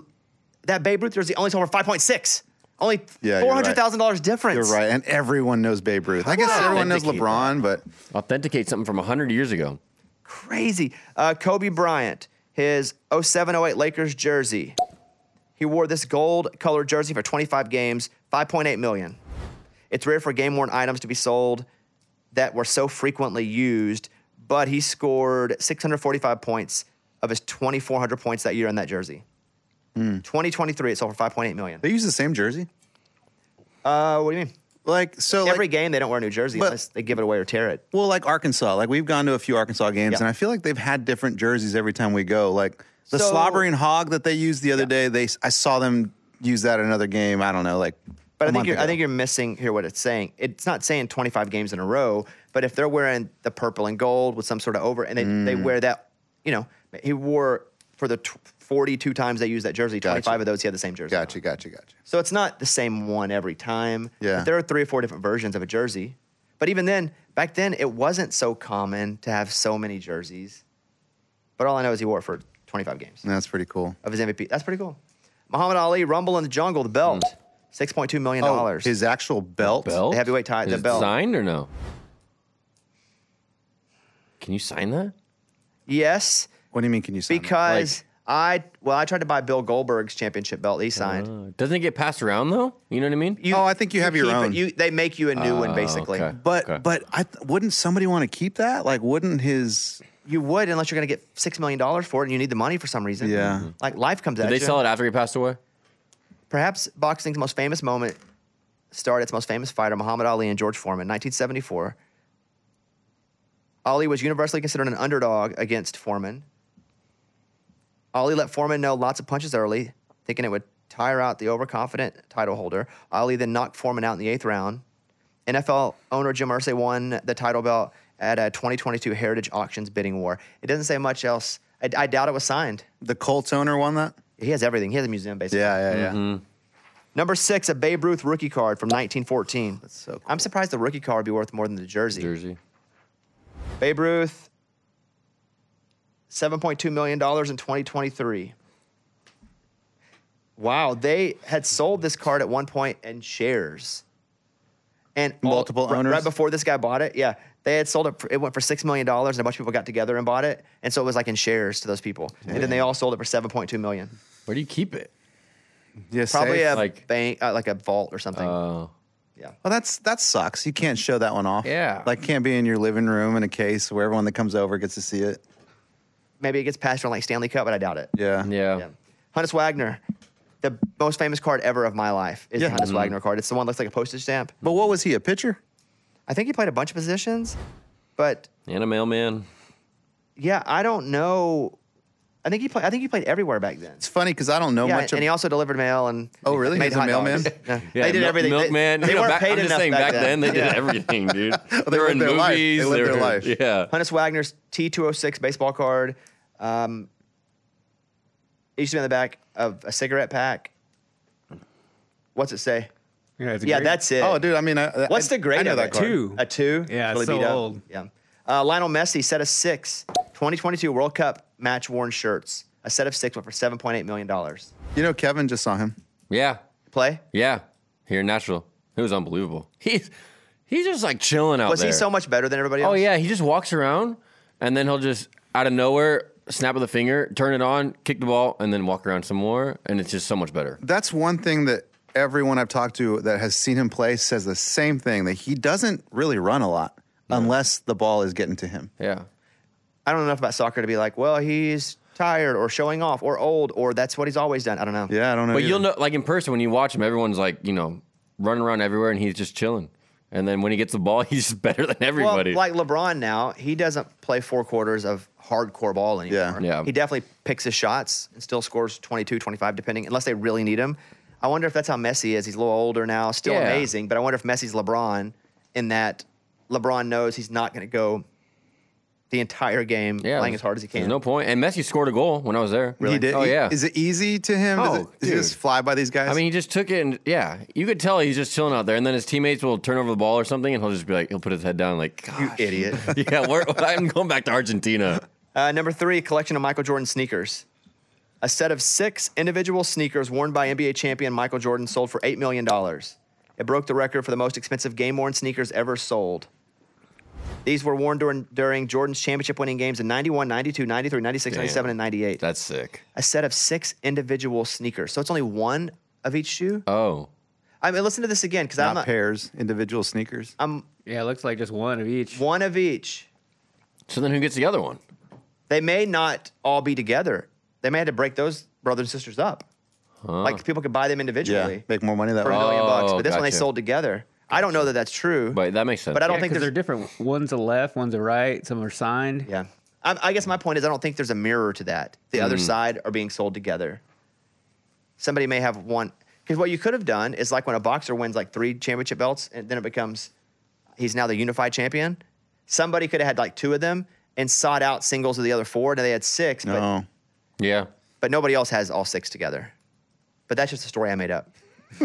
Speaker 2: that Babe Ruth jersey only sold for 5.6. Only
Speaker 3: Yeah, you're right.
Speaker 2: $400,000 difference.
Speaker 3: You're right, and everyone knows Babe Ruth. I guess
Speaker 2: on.
Speaker 3: everyone knows
Speaker 4: Authenticate
Speaker 3: LeBron, but
Speaker 4: Authenticate something from 100 years ago.
Speaker 2: Crazy. Kobe Bryant, his 07-08 Lakers jersey. He wore this gold-colored jersey for 25 games, $5.8 million. It's rare for game-worn items to be sold that were so frequently used, but he scored 645 points of his 2,400 points that year in that jersey. 2023, it sold for $5.8 million.
Speaker 3: they use the same jersey.
Speaker 2: What do you mean?
Speaker 3: Like so,
Speaker 2: Every
Speaker 3: like,
Speaker 2: game, they don't wear a new jersey
Speaker 3: but-
Speaker 2: unless they give it away or tear it.
Speaker 3: well, like Arkansas. Like we've gone to a few Arkansas games,
Speaker 2: Yeah.
Speaker 3: and I feel like they've had different jerseys every time we go. Like the
Speaker 2: So-
Speaker 3: slobbering hog that they used the other day. I saw them use that in another game. I don't know, like.
Speaker 2: But
Speaker 3: a
Speaker 2: I think
Speaker 3: month
Speaker 2: I
Speaker 3: ago.
Speaker 2: think you're missing here what it's saying. It's not saying 25 games in a row, but if they're wearing the purple and gold with some sort of over, and they wear that, he wore for the 42 times they used that jersey, 25
Speaker 3: Gotcha.
Speaker 2: of those he had the same jersey.
Speaker 3: Gotcha.
Speaker 2: So it's not the same one every time.
Speaker 3: Yeah.
Speaker 2: But there are 3 or 4 different versions of a jersey. But even then, back then, it wasn't so common to have so many jerseys. But all I know is he wore it for 25 games
Speaker 3: That's pretty cool.
Speaker 2: of his MVP. That's pretty cool. Muhammad Ali, Rumble in the Jungle, the belt, $6.2 million.
Speaker 3: Oh, his actual belt.
Speaker 4: Belt?
Speaker 2: The heavyweight tie,
Speaker 4: Is
Speaker 2: the
Speaker 4: it
Speaker 2: belt.
Speaker 4: signed or no? Can you sign that?
Speaker 2: Yes,
Speaker 3: What do you mean? Can you sign it?
Speaker 2: because I tried to buy Bill Goldberg's championship belt. He signed.
Speaker 4: Doesn't it get passed around though? You know what I mean?
Speaker 3: Oh, I think you have your
Speaker 2: keep
Speaker 3: own.
Speaker 2: They make you a new one, basically.
Speaker 4: okay.
Speaker 3: But wouldn't somebody want to keep that? Like, wouldn't his?
Speaker 2: You would, unless you're going to get $6 million for it and you need the money for some reason.
Speaker 3: Yeah.
Speaker 2: Like life comes at
Speaker 4: Did they
Speaker 2: you.
Speaker 4: sell it after he passed away?
Speaker 2: Perhaps boxing's most famous moment started its most famous fighter, Muhammad Ali and George Foreman, 1974. Ali was universally considered an underdog against Foreman. Ali let Foreman know lots of punches early, thinking it would tire out the overconfident title holder. Ali then knocked Foreman out in the 8th round. NFL owner Jim Irsay won the title belt at a 2022 Heritage Auctions bidding war. It doesn't say much else. I doubt it was signed.
Speaker 3: The Colts owner won that.
Speaker 2: He has everything. He has a museum, basically.
Speaker 3: Yeah.
Speaker 2: Number 6, a Babe Ruth rookie card from 1914.
Speaker 3: That's so cool.
Speaker 2: I'm surprised the rookie card would be worth more than the jersey.
Speaker 4: Jersey.
Speaker 2: Babe Ruth, $7.2 million in 2023. Wow, they had sold this card at one point in shares. And
Speaker 3: Multiple owners?
Speaker 2: Right before this guy bought it, yeah, they had sold it. It went for $6 million, and a bunch of people got together and bought it. And so it was like in shares to those people. And then they all sold it for $7.2 million.
Speaker 4: Where do you keep it?
Speaker 3: Yeah,
Speaker 2: Probably
Speaker 3: safe.
Speaker 2: a
Speaker 4: Like-
Speaker 2: bank, like a vault or something. Yeah.
Speaker 3: Well, that sucks. You can't show that one off.
Speaker 4: Yeah.
Speaker 3: Like, can't be in your living room in a case where everyone that comes over gets to see it.
Speaker 2: Maybe it gets passed around like Stanley Cup, but I doubt it.
Speaker 3: Yeah.
Speaker 4: Yeah.
Speaker 2: Honus Wagner, the most famous card ever of my life is
Speaker 3: Yeah.
Speaker 2: the Honus Wagner card. It's the one that looks like a postage stamp.
Speaker 3: But what was he, a pitcher?
Speaker 2: I think he played a bunch of positions, but
Speaker 4: And a mailman.
Speaker 2: yeah, I don't know. I think he played everywhere back then.
Speaker 3: It's funny because I don't know
Speaker 2: Yeah,
Speaker 3: much.
Speaker 2: and he also delivered mail and
Speaker 3: Oh, really?
Speaker 2: made
Speaker 3: He's a
Speaker 2: hot
Speaker 3: mailman?
Speaker 2: dogs. Yeah.
Speaker 4: Yeah,
Speaker 2: They did everything.
Speaker 4: Milkman.
Speaker 2: They
Speaker 4: You know,
Speaker 2: weren't
Speaker 4: back,
Speaker 2: paid
Speaker 4: I'm just
Speaker 2: enough
Speaker 4: saying, back then they did everything, dude.
Speaker 3: They
Speaker 4: were
Speaker 3: lived
Speaker 4: in
Speaker 3: their life.
Speaker 4: movies.
Speaker 3: They lived their
Speaker 4: were-
Speaker 3: life.
Speaker 4: Yeah.
Speaker 2: Honus Wagner's T206 baseball card. It used to be on the back of a cigarette pack. What's it say?
Speaker 9: Yeah, it's
Speaker 2: Yeah,
Speaker 9: great.
Speaker 2: that's it.
Speaker 3: Oh, dude, I mean,
Speaker 2: What's the grade
Speaker 3: I know
Speaker 2: of
Speaker 3: that
Speaker 2: it?
Speaker 3: card.
Speaker 9: 2.
Speaker 2: A 2?
Speaker 9: Yeah,
Speaker 2: Really
Speaker 9: it's so
Speaker 2: beat up.
Speaker 9: old.
Speaker 2: Yeah. Lionel Messi, set of 6. 2022 World Cup match worn shirts. A set of 6 went for $7.8 million.
Speaker 3: You know, Kevin just saw him.
Speaker 4: Yeah.
Speaker 2: Play?
Speaker 4: Yeah. Here in Nashville. It was unbelievable. He's just like chilling out
Speaker 2: Was
Speaker 4: there.
Speaker 2: he so much better than everybody else?
Speaker 4: Oh, yeah. He just walks around and then he'll just, out of nowhere, snap of the finger, turn it on, kick the ball, and then walk around some more. And it's just so much better.
Speaker 3: That's one thing that everyone I've talked to that has seen him play says the same thing, that he doesn't really run a lot unless the ball is getting to him.
Speaker 4: Yeah.
Speaker 2: I don't know enough about soccer to be like, well, he's tired or showing off or old or that's what he's always done. I don't know.
Speaker 3: Yeah, I don't know.
Speaker 4: But
Speaker 3: either.
Speaker 4: you'll know, like in person, when you watch him, everyone's like, you know, running around everywhere and he's just chilling. And then when he gets the ball, he's just better than everybody.
Speaker 2: Well, like LeBron now, he doesn't play 4 quarters of hardcore ball anymore.
Speaker 4: Yeah.
Speaker 2: He definitely picks his shots and still scores 22, 25, depending, unless they really need him. I wonder if that's how Messi is. He's a little older now, still
Speaker 4: Yeah.
Speaker 2: amazing, but I wonder if Messi's LeBron in that LeBron knows he's not going to go the entire game playing as hard as he can.
Speaker 4: There's no point. And Messi scored a goal when I was there.
Speaker 3: He did.
Speaker 4: Oh, yeah.
Speaker 3: Is it easy to him?
Speaker 4: Oh,
Speaker 3: Does he
Speaker 4: dude.
Speaker 3: just fly by these guys?
Speaker 4: I mean, he just took it, and yeah, you could tell he's just chilling out there. And then his teammates will turn over the ball or something, and he'll just be like, he'll put his head down, like,
Speaker 2: You
Speaker 4: gosh.
Speaker 2: idiot.
Speaker 4: Yeah, I'm going back to Argentina.
Speaker 2: Number 3, collection of Michael Jordan sneakers. A set of 6 individual sneakers worn by NBA champion Michael Jordan sold for $8 million. It broke the record for the most expensive game-worn sneakers ever sold. These were worn during Jordan's championship-winning games in 91, 92, 93, 96, 97, and 98.
Speaker 4: That's sick.
Speaker 2: A set of 6 individual sneakers. So it's only one of each shoe?
Speaker 4: Oh,
Speaker 2: I mean, listen to this again, because I'm
Speaker 3: not
Speaker 2: not...
Speaker 3: pairs, individual sneakers.
Speaker 9: Yeah, it looks like just one of each.
Speaker 2: One of each.
Speaker 4: so then who gets the other one?
Speaker 2: They may not all be together. They may have to break those brothers and sisters up. Like, people could buy them
Speaker 3: Yeah,
Speaker 2: individually
Speaker 3: make more money that
Speaker 2: for
Speaker 3: way.
Speaker 2: $1 million bucks.
Speaker 4: Oh,
Speaker 2: But this one they
Speaker 4: gotcha.
Speaker 2: sold together. I don't know that that's true.
Speaker 4: But that makes sense.
Speaker 2: But I don't
Speaker 9: Yeah,
Speaker 2: think
Speaker 9: 'cause
Speaker 2: there's...
Speaker 9: they're different. One's a left, one's a right. Some are signed.
Speaker 2: Yeah. I guess my point is I don't think there's a mirror to that. The other side are being sold together. Somebody may have one. Because what you could have done is like when a boxer wins like 3 championship belts and then it becomes, he's now the unified champion. Somebody could have had like 2 of them and sought out singles of the other 4. Now they had 6,
Speaker 3: No.
Speaker 4: Yeah.
Speaker 2: but nobody else has all 6 together. But that's just a story I made up.
Speaker 3: I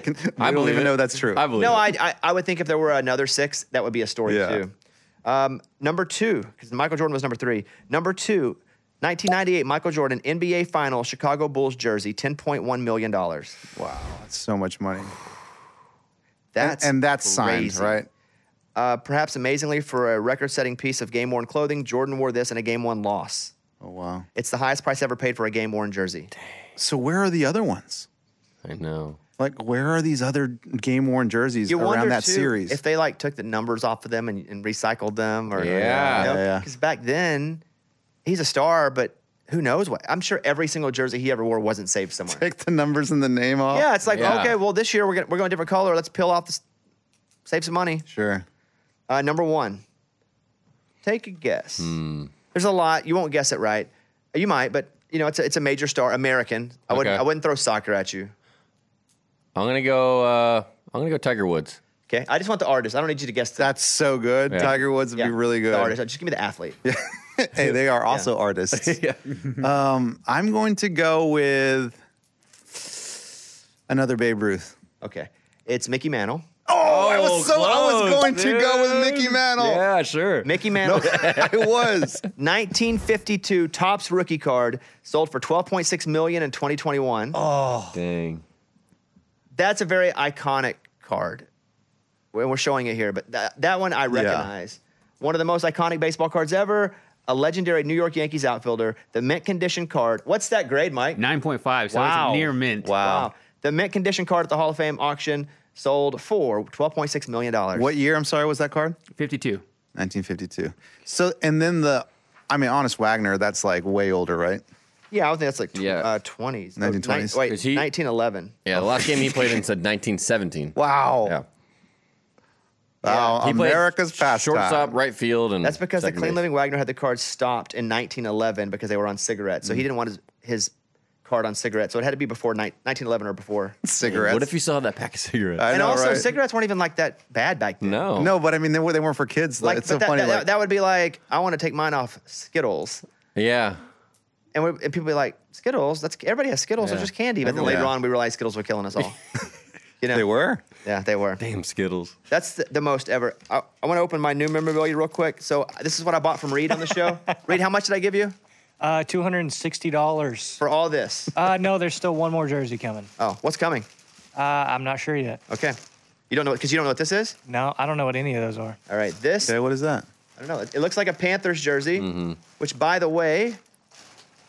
Speaker 3: don't
Speaker 4: believe
Speaker 3: even
Speaker 4: it.
Speaker 3: know that's true.
Speaker 4: I believe
Speaker 2: No,
Speaker 4: it.
Speaker 2: I would think if there were another 6, that would be a story
Speaker 3: Yeah.
Speaker 2: too. Number 2, because Michael Jordan was number 3. Number 2, 1998, Michael Jordan, NBA Final, Chicago Bulls jersey, $10.1 million.
Speaker 3: Wow, that's so much money.
Speaker 2: That's
Speaker 3: and that's signed,
Speaker 2: crazy.
Speaker 3: right?
Speaker 2: Perhaps amazingly, for a record-setting piece of game-worn clothing, Jordan wore this in a game-one loss.
Speaker 3: Oh wow.
Speaker 2: It's the highest price ever paid for a game-worn jersey.
Speaker 3: So where are the other ones?
Speaker 4: I know.
Speaker 3: Like, where are these other game-worn jerseys
Speaker 2: You
Speaker 3: around
Speaker 2: wonder
Speaker 3: that
Speaker 2: too,
Speaker 3: series?
Speaker 2: if they like took the numbers off of them and recycled them, or
Speaker 4: Yeah.
Speaker 3: Yeah.
Speaker 2: because back then he's a star, but who knows what? I'm sure every single jersey he ever wore wasn't saved somewhere.
Speaker 3: Take the numbers and the name off.
Speaker 2: Yeah, it's like
Speaker 4: Yeah.
Speaker 2: okay, well this year we're going a different color. Let's peel off this, save some money.
Speaker 3: Sure.
Speaker 2: Number 1, take a guess. There's a lot. You won't guess it right. You might, but you know it's a major star, American. I
Speaker 4: Okay.
Speaker 2: wouldn't throw soccer at you.
Speaker 4: I'm gonna go Tiger Woods.
Speaker 2: Okay, I just want the artist. I don't need you to guess.
Speaker 3: That's so good.
Speaker 4: Yeah.
Speaker 3: Tiger Woods would
Speaker 2: yeah,
Speaker 3: be really good.
Speaker 2: The artist. Just give me the athlete.
Speaker 3: Hey, they are also artists. I'm going to go with another Babe Ruth.
Speaker 2: Okay, it's Mickey Mantle.
Speaker 3: I was
Speaker 4: close,
Speaker 3: going to go with
Speaker 4: dude.
Speaker 3: Mickey Mantle.
Speaker 4: Yeah, sure.
Speaker 2: Mickey Mantle,
Speaker 3: I was.
Speaker 2: 1952 Topps rookie card, sold for $12.6 million in 2021.
Speaker 4: Dang.
Speaker 2: That's a very iconic card. we're showing it here, but that one I recognize. One of the most iconic baseball cards ever. A legendary New York Yankees outfielder. The mint condition card. What's that grade, Mike?
Speaker 9: 9.5. So
Speaker 2: Wow.
Speaker 9: it's near mint.
Speaker 2: Wow. The mint condition card at the Hall of Fame auction sold for $12.6 million.
Speaker 3: What year, I'm sorry, was that card?
Speaker 9: 52.
Speaker 3: 1952. So, and then Honest Wagner, that's like way older, right?
Speaker 2: Yeah, I would think that's like
Speaker 3: 1920s.
Speaker 2: 20s. Wait, 1911.
Speaker 4: Yeah, the last game he played in said 1917.
Speaker 3: Wow.
Speaker 4: Yeah.
Speaker 3: Wow,
Speaker 4: He played
Speaker 3: America's pastime.
Speaker 4: shortstop, right field, and
Speaker 2: That's because the
Speaker 4: second
Speaker 2: Clean
Speaker 4: base.
Speaker 2: Living Wagner had the card stopped in 1911 because they were on cigarettes. So he didn't want his card on cigarettes. So it had to be before 1911 or before.
Speaker 3: Cigarettes.
Speaker 4: What if you still had that pack of cigarettes?
Speaker 3: I
Speaker 2: And
Speaker 3: know,
Speaker 2: also,
Speaker 3: right?
Speaker 2: cigarettes weren't even like that bad back then.
Speaker 4: No.
Speaker 3: No, but I mean, they weren't for kids.
Speaker 2: Like,
Speaker 3: It's
Speaker 2: but
Speaker 3: so funny.
Speaker 2: that would be like, I want to take mine off Skittles.
Speaker 4: Yeah.
Speaker 2: And people be like, Skittles? Everybody has Skittles. They're
Speaker 4: Yeah.
Speaker 2: just candy. But then
Speaker 3: Everyone-
Speaker 2: later
Speaker 3: Yeah.
Speaker 2: on, we realized Skittles were killing us all. You know?
Speaker 3: They were?
Speaker 2: Yeah, they were.
Speaker 4: Damn Skittles.
Speaker 2: That's the most ever. I want to open my new memorabilia real quick. So this is what I bought from Reed on the show. Reed, how much did I give you
Speaker 5: $260.
Speaker 2: for all this?
Speaker 5: No, there's still one more jersey coming.
Speaker 2: Oh, what's coming?
Speaker 5: I'm not sure yet.
Speaker 2: Okay. You don't know because you don't know what this is?
Speaker 5: No, I don't know what any of those are.
Speaker 2: All right. This,
Speaker 3: Okay, what is that?
Speaker 2: I don't know. It looks like a Panthers jersey, which, by the way,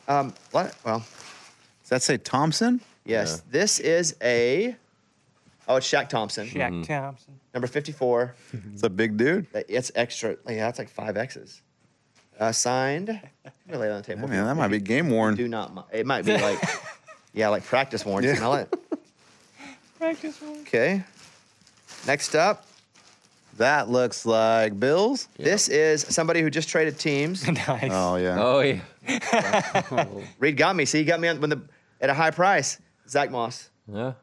Speaker 2: well,
Speaker 3: Does that say Thompson?
Speaker 2: yes, this is it's Shaq Thompson,
Speaker 5: Shaq Thompson.
Speaker 2: number 54.
Speaker 3: It's a big dude.
Speaker 2: It's extra. Yeah, it's like 5 X's. Signed. I'm gonna lay it on the table.
Speaker 3: Man, that might be game worn.
Speaker 2: Do not. It might be like, like practice worn.
Speaker 3: Yeah.
Speaker 2: Smell it.
Speaker 5: Practice one.
Speaker 2: Okay. Next up,
Speaker 3: That looks like Bills.
Speaker 2: this is somebody who just traded teams.
Speaker 5: Nice.
Speaker 3: Oh, yeah.
Speaker 4: Oh, yeah.
Speaker 2: Reed got me. See, he got me at a high price. Zach Moss.
Speaker 4: Yeah.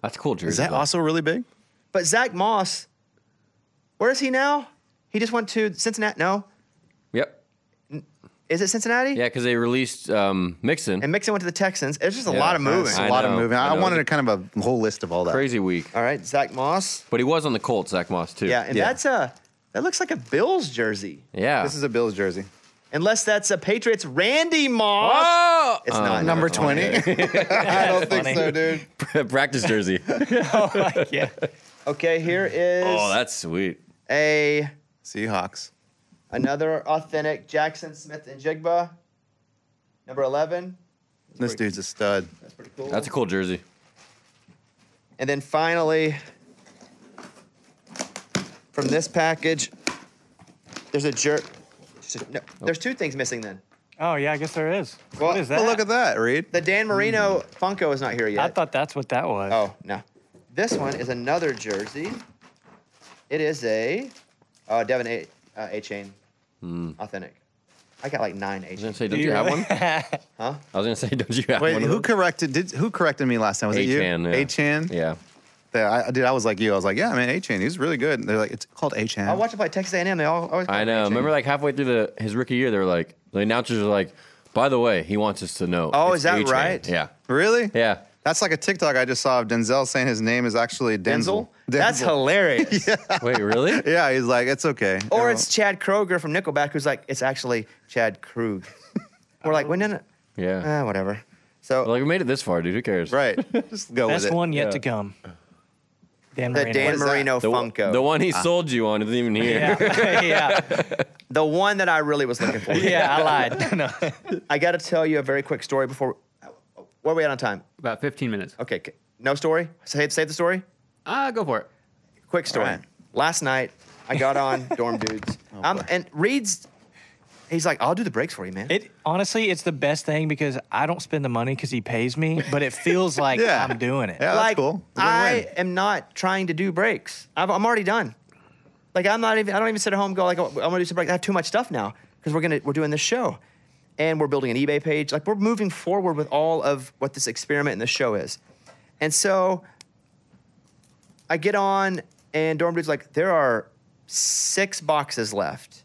Speaker 4: That's a cool jersey.
Speaker 3: Is that
Speaker 4: though.
Speaker 3: also really big?
Speaker 2: But Zach Moss, where is he now? He just went to Cincinnati. No,
Speaker 4: Yep.
Speaker 2: is it Cincinnati?
Speaker 4: Yeah, because they released Mixon.
Speaker 2: And Mixon went to the Texans. It's just a
Speaker 4: Yeah.
Speaker 2: lot of moving.
Speaker 3: It's a
Speaker 4: I
Speaker 3: lot of
Speaker 4: know,
Speaker 3: moving.
Speaker 4: I
Speaker 3: I
Speaker 4: know.
Speaker 3: wanted a kind of a whole list of all that.
Speaker 4: Crazy week.
Speaker 2: All right, Zach Moss.
Speaker 4: But he was on the Colts, Zach Moss, too.
Speaker 2: Yeah, and
Speaker 3: Yeah.
Speaker 2: that looks like a Bills jersey.
Speaker 4: Yeah.
Speaker 3: This is a Bills jersey.
Speaker 2: Unless that's a Patriots Randy Moss.
Speaker 4: Oh!
Speaker 2: It's not.
Speaker 3: Number 20. I don't think
Speaker 5: funny.
Speaker 3: so, dude.
Speaker 4: Practice jersey.
Speaker 5: Yeah.
Speaker 2: Okay, here is
Speaker 4: Oh, that's sweet.
Speaker 3: Seahawks.
Speaker 2: another authentic Jackson Smith and Jigba. Number 11.
Speaker 3: This dude's a stud.
Speaker 2: That's pretty cool.
Speaker 4: That's a cool jersey.
Speaker 2: And then finally, from this package, there's a there's 2 things missing then.
Speaker 5: Oh, yeah, I guess there is.
Speaker 2: Well,
Speaker 5: What is that?
Speaker 3: Oh, look at that, Reed.
Speaker 2: The Dan Marino Funko is not here yet.
Speaker 5: I thought that's what that was.
Speaker 2: Oh, no. This one is another jersey. It is a Devin A-Chain authentic. I got like 9
Speaker 4: I was going
Speaker 2: A-Chains.
Speaker 4: to say, don't you have one?
Speaker 2: Huh?
Speaker 4: I was going to say, don't you have
Speaker 3: Wait,
Speaker 4: one?
Speaker 3: who corrected me last time? Was it you?
Speaker 4: A-Chan, yeah.
Speaker 3: A-Chan?
Speaker 4: Yeah.
Speaker 3: Yeah, I was like you. I was like, yeah, man, A-Chan. He's really good. And they're like, it's called A-Chan.
Speaker 2: I watched him play Texas A&M. They always call
Speaker 4: I
Speaker 2: him
Speaker 4: know.
Speaker 2: A-Chain.
Speaker 4: Remember, like, halfway through his rookie year, they were like, the announcers are like, by the way, he wants us to know.
Speaker 2: Oh,
Speaker 4: it's
Speaker 2: is that
Speaker 4: A-Chain.
Speaker 2: right?
Speaker 4: Yeah.
Speaker 3: Really?
Speaker 4: Yeah.
Speaker 3: That's like a TikTok I just saw of Denzel saying his name is actually Denzel.
Speaker 2: Denzel? That's hilarious.
Speaker 4: Wait, really?
Speaker 3: Yeah, he's like, it's okay.
Speaker 2: Or it's Chad Kroger from Nickelback who's like, it's actually Chad Krug. We're like, well, no.
Speaker 4: Yeah.
Speaker 2: Whatever. So
Speaker 4: Like, we made it this far, dude. Who cares?
Speaker 3: right. Just go
Speaker 5: Best
Speaker 3: with it.
Speaker 5: one yet
Speaker 4: Yeah.
Speaker 5: to come. Dan
Speaker 2: the
Speaker 5: Marino.
Speaker 2: Dan
Speaker 3: is that?
Speaker 2: Marino
Speaker 4: The,
Speaker 2: Funko.
Speaker 4: the one he sold you on isn't even here.
Speaker 5: Yeah. yeah.
Speaker 2: The one that I really was looking for.
Speaker 5: Yeah, I lied. No.
Speaker 2: I got to tell you a very quick story before. Where are we at on time?
Speaker 9: About 15 minutes.
Speaker 2: Okay. No story? Save the story?
Speaker 9: Go for it.
Speaker 2: Quick story.
Speaker 3: All right.
Speaker 2: Last night, I got on Dorm Dudes. And Reed's, he's like, I'll do the breaks for you, man.
Speaker 5: Honestly, it's the best thing because I don't spend the money because he pays me, but it feels like
Speaker 3: Yeah.
Speaker 5: I'm doing it.
Speaker 3: Yeah, that's cool. It's a
Speaker 2: I
Speaker 3: win-win.
Speaker 2: am not trying to do breaks. I'm already done. Like I don't even sit at home and go like, oh, I'm gonna do some breaks. I have too much stuff now because we're doing this show, and we're building an eBay page. Like we're moving forward with all of what this experiment and this show is, and so I get on, and Dorm Dude's like, there are 6 boxes left,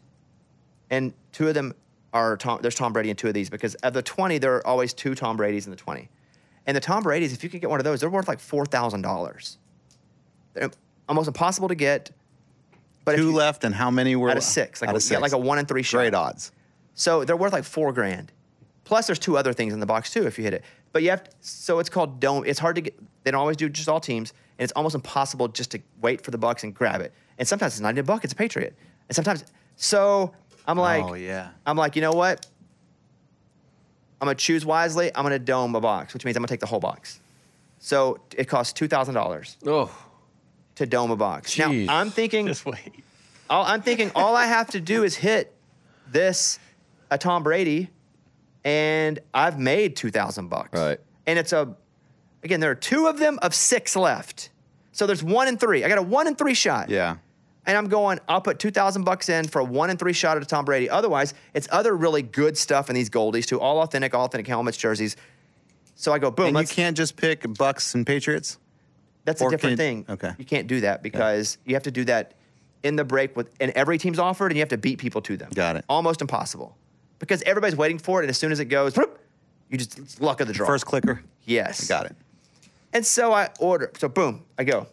Speaker 2: and 2 of them are there's Tom Brady in 2 of these because of the 20 there are always 2 Tom Bradys in the 20, and the Tom Bradys, if you could get one of those, they're worth like $4,000. They're almost impossible to get. But if
Speaker 3: 2
Speaker 2: you-
Speaker 3: left, and how many were
Speaker 2: out of 6, like
Speaker 3: out
Speaker 2: a,
Speaker 3: of
Speaker 2: yeah,
Speaker 3: 6?
Speaker 2: like a 1 in 3 shot.
Speaker 3: Great odds.
Speaker 2: So they're worth like $4,000. Plus, there's 2 other things in the box too if you hit it. But you have so it's called dome. It's hard to get. They don't always do just all teams. and it's almost impossible just to wait for the Bucs and grab it. And sometimes it's not even a Buck, it's a Patriot. And sometimes, so I'm like,
Speaker 3: Oh, yeah.
Speaker 2: I'm like, you know what? I'm gonna choose wisely. I'm gonna dome a box, which means I'm gonna take the whole box. So it costs $2,000
Speaker 4: Oh,
Speaker 2: to dome a box.
Speaker 4: Jeez.
Speaker 2: Now I'm thinking,
Speaker 5: Just wait.
Speaker 2: I'm thinking all I have to do is hit a Tom Brady, and I've made $2,000.
Speaker 4: Right.
Speaker 2: And again, there are 2 of them of 6 left. So there's 1 in 3. I got a 1 in 3 shot.
Speaker 3: Yeah.
Speaker 2: And I'm going, I'll put $2,000 in for a 1 in 3 shot at a Tom Brady. Otherwise, it's other really good stuff in these goldies too. All authentic helmets, jerseys. So I go, boom.
Speaker 3: And you can't just pick Bucks and Patriots?
Speaker 2: That's a
Speaker 3: or
Speaker 2: different
Speaker 3: can-
Speaker 2: thing.
Speaker 3: okay.
Speaker 2: You can't do that because you have to do that in the break and every team's offered, and you have to beat people to them.
Speaker 3: Got it.
Speaker 2: Almost impossible. Because everybody's waiting for it, and as soon as it goes, whoop, it's luck of the draw.
Speaker 3: First clicker?
Speaker 2: Yes.
Speaker 3: Got it.
Speaker 2: And so I order. So boom, I go.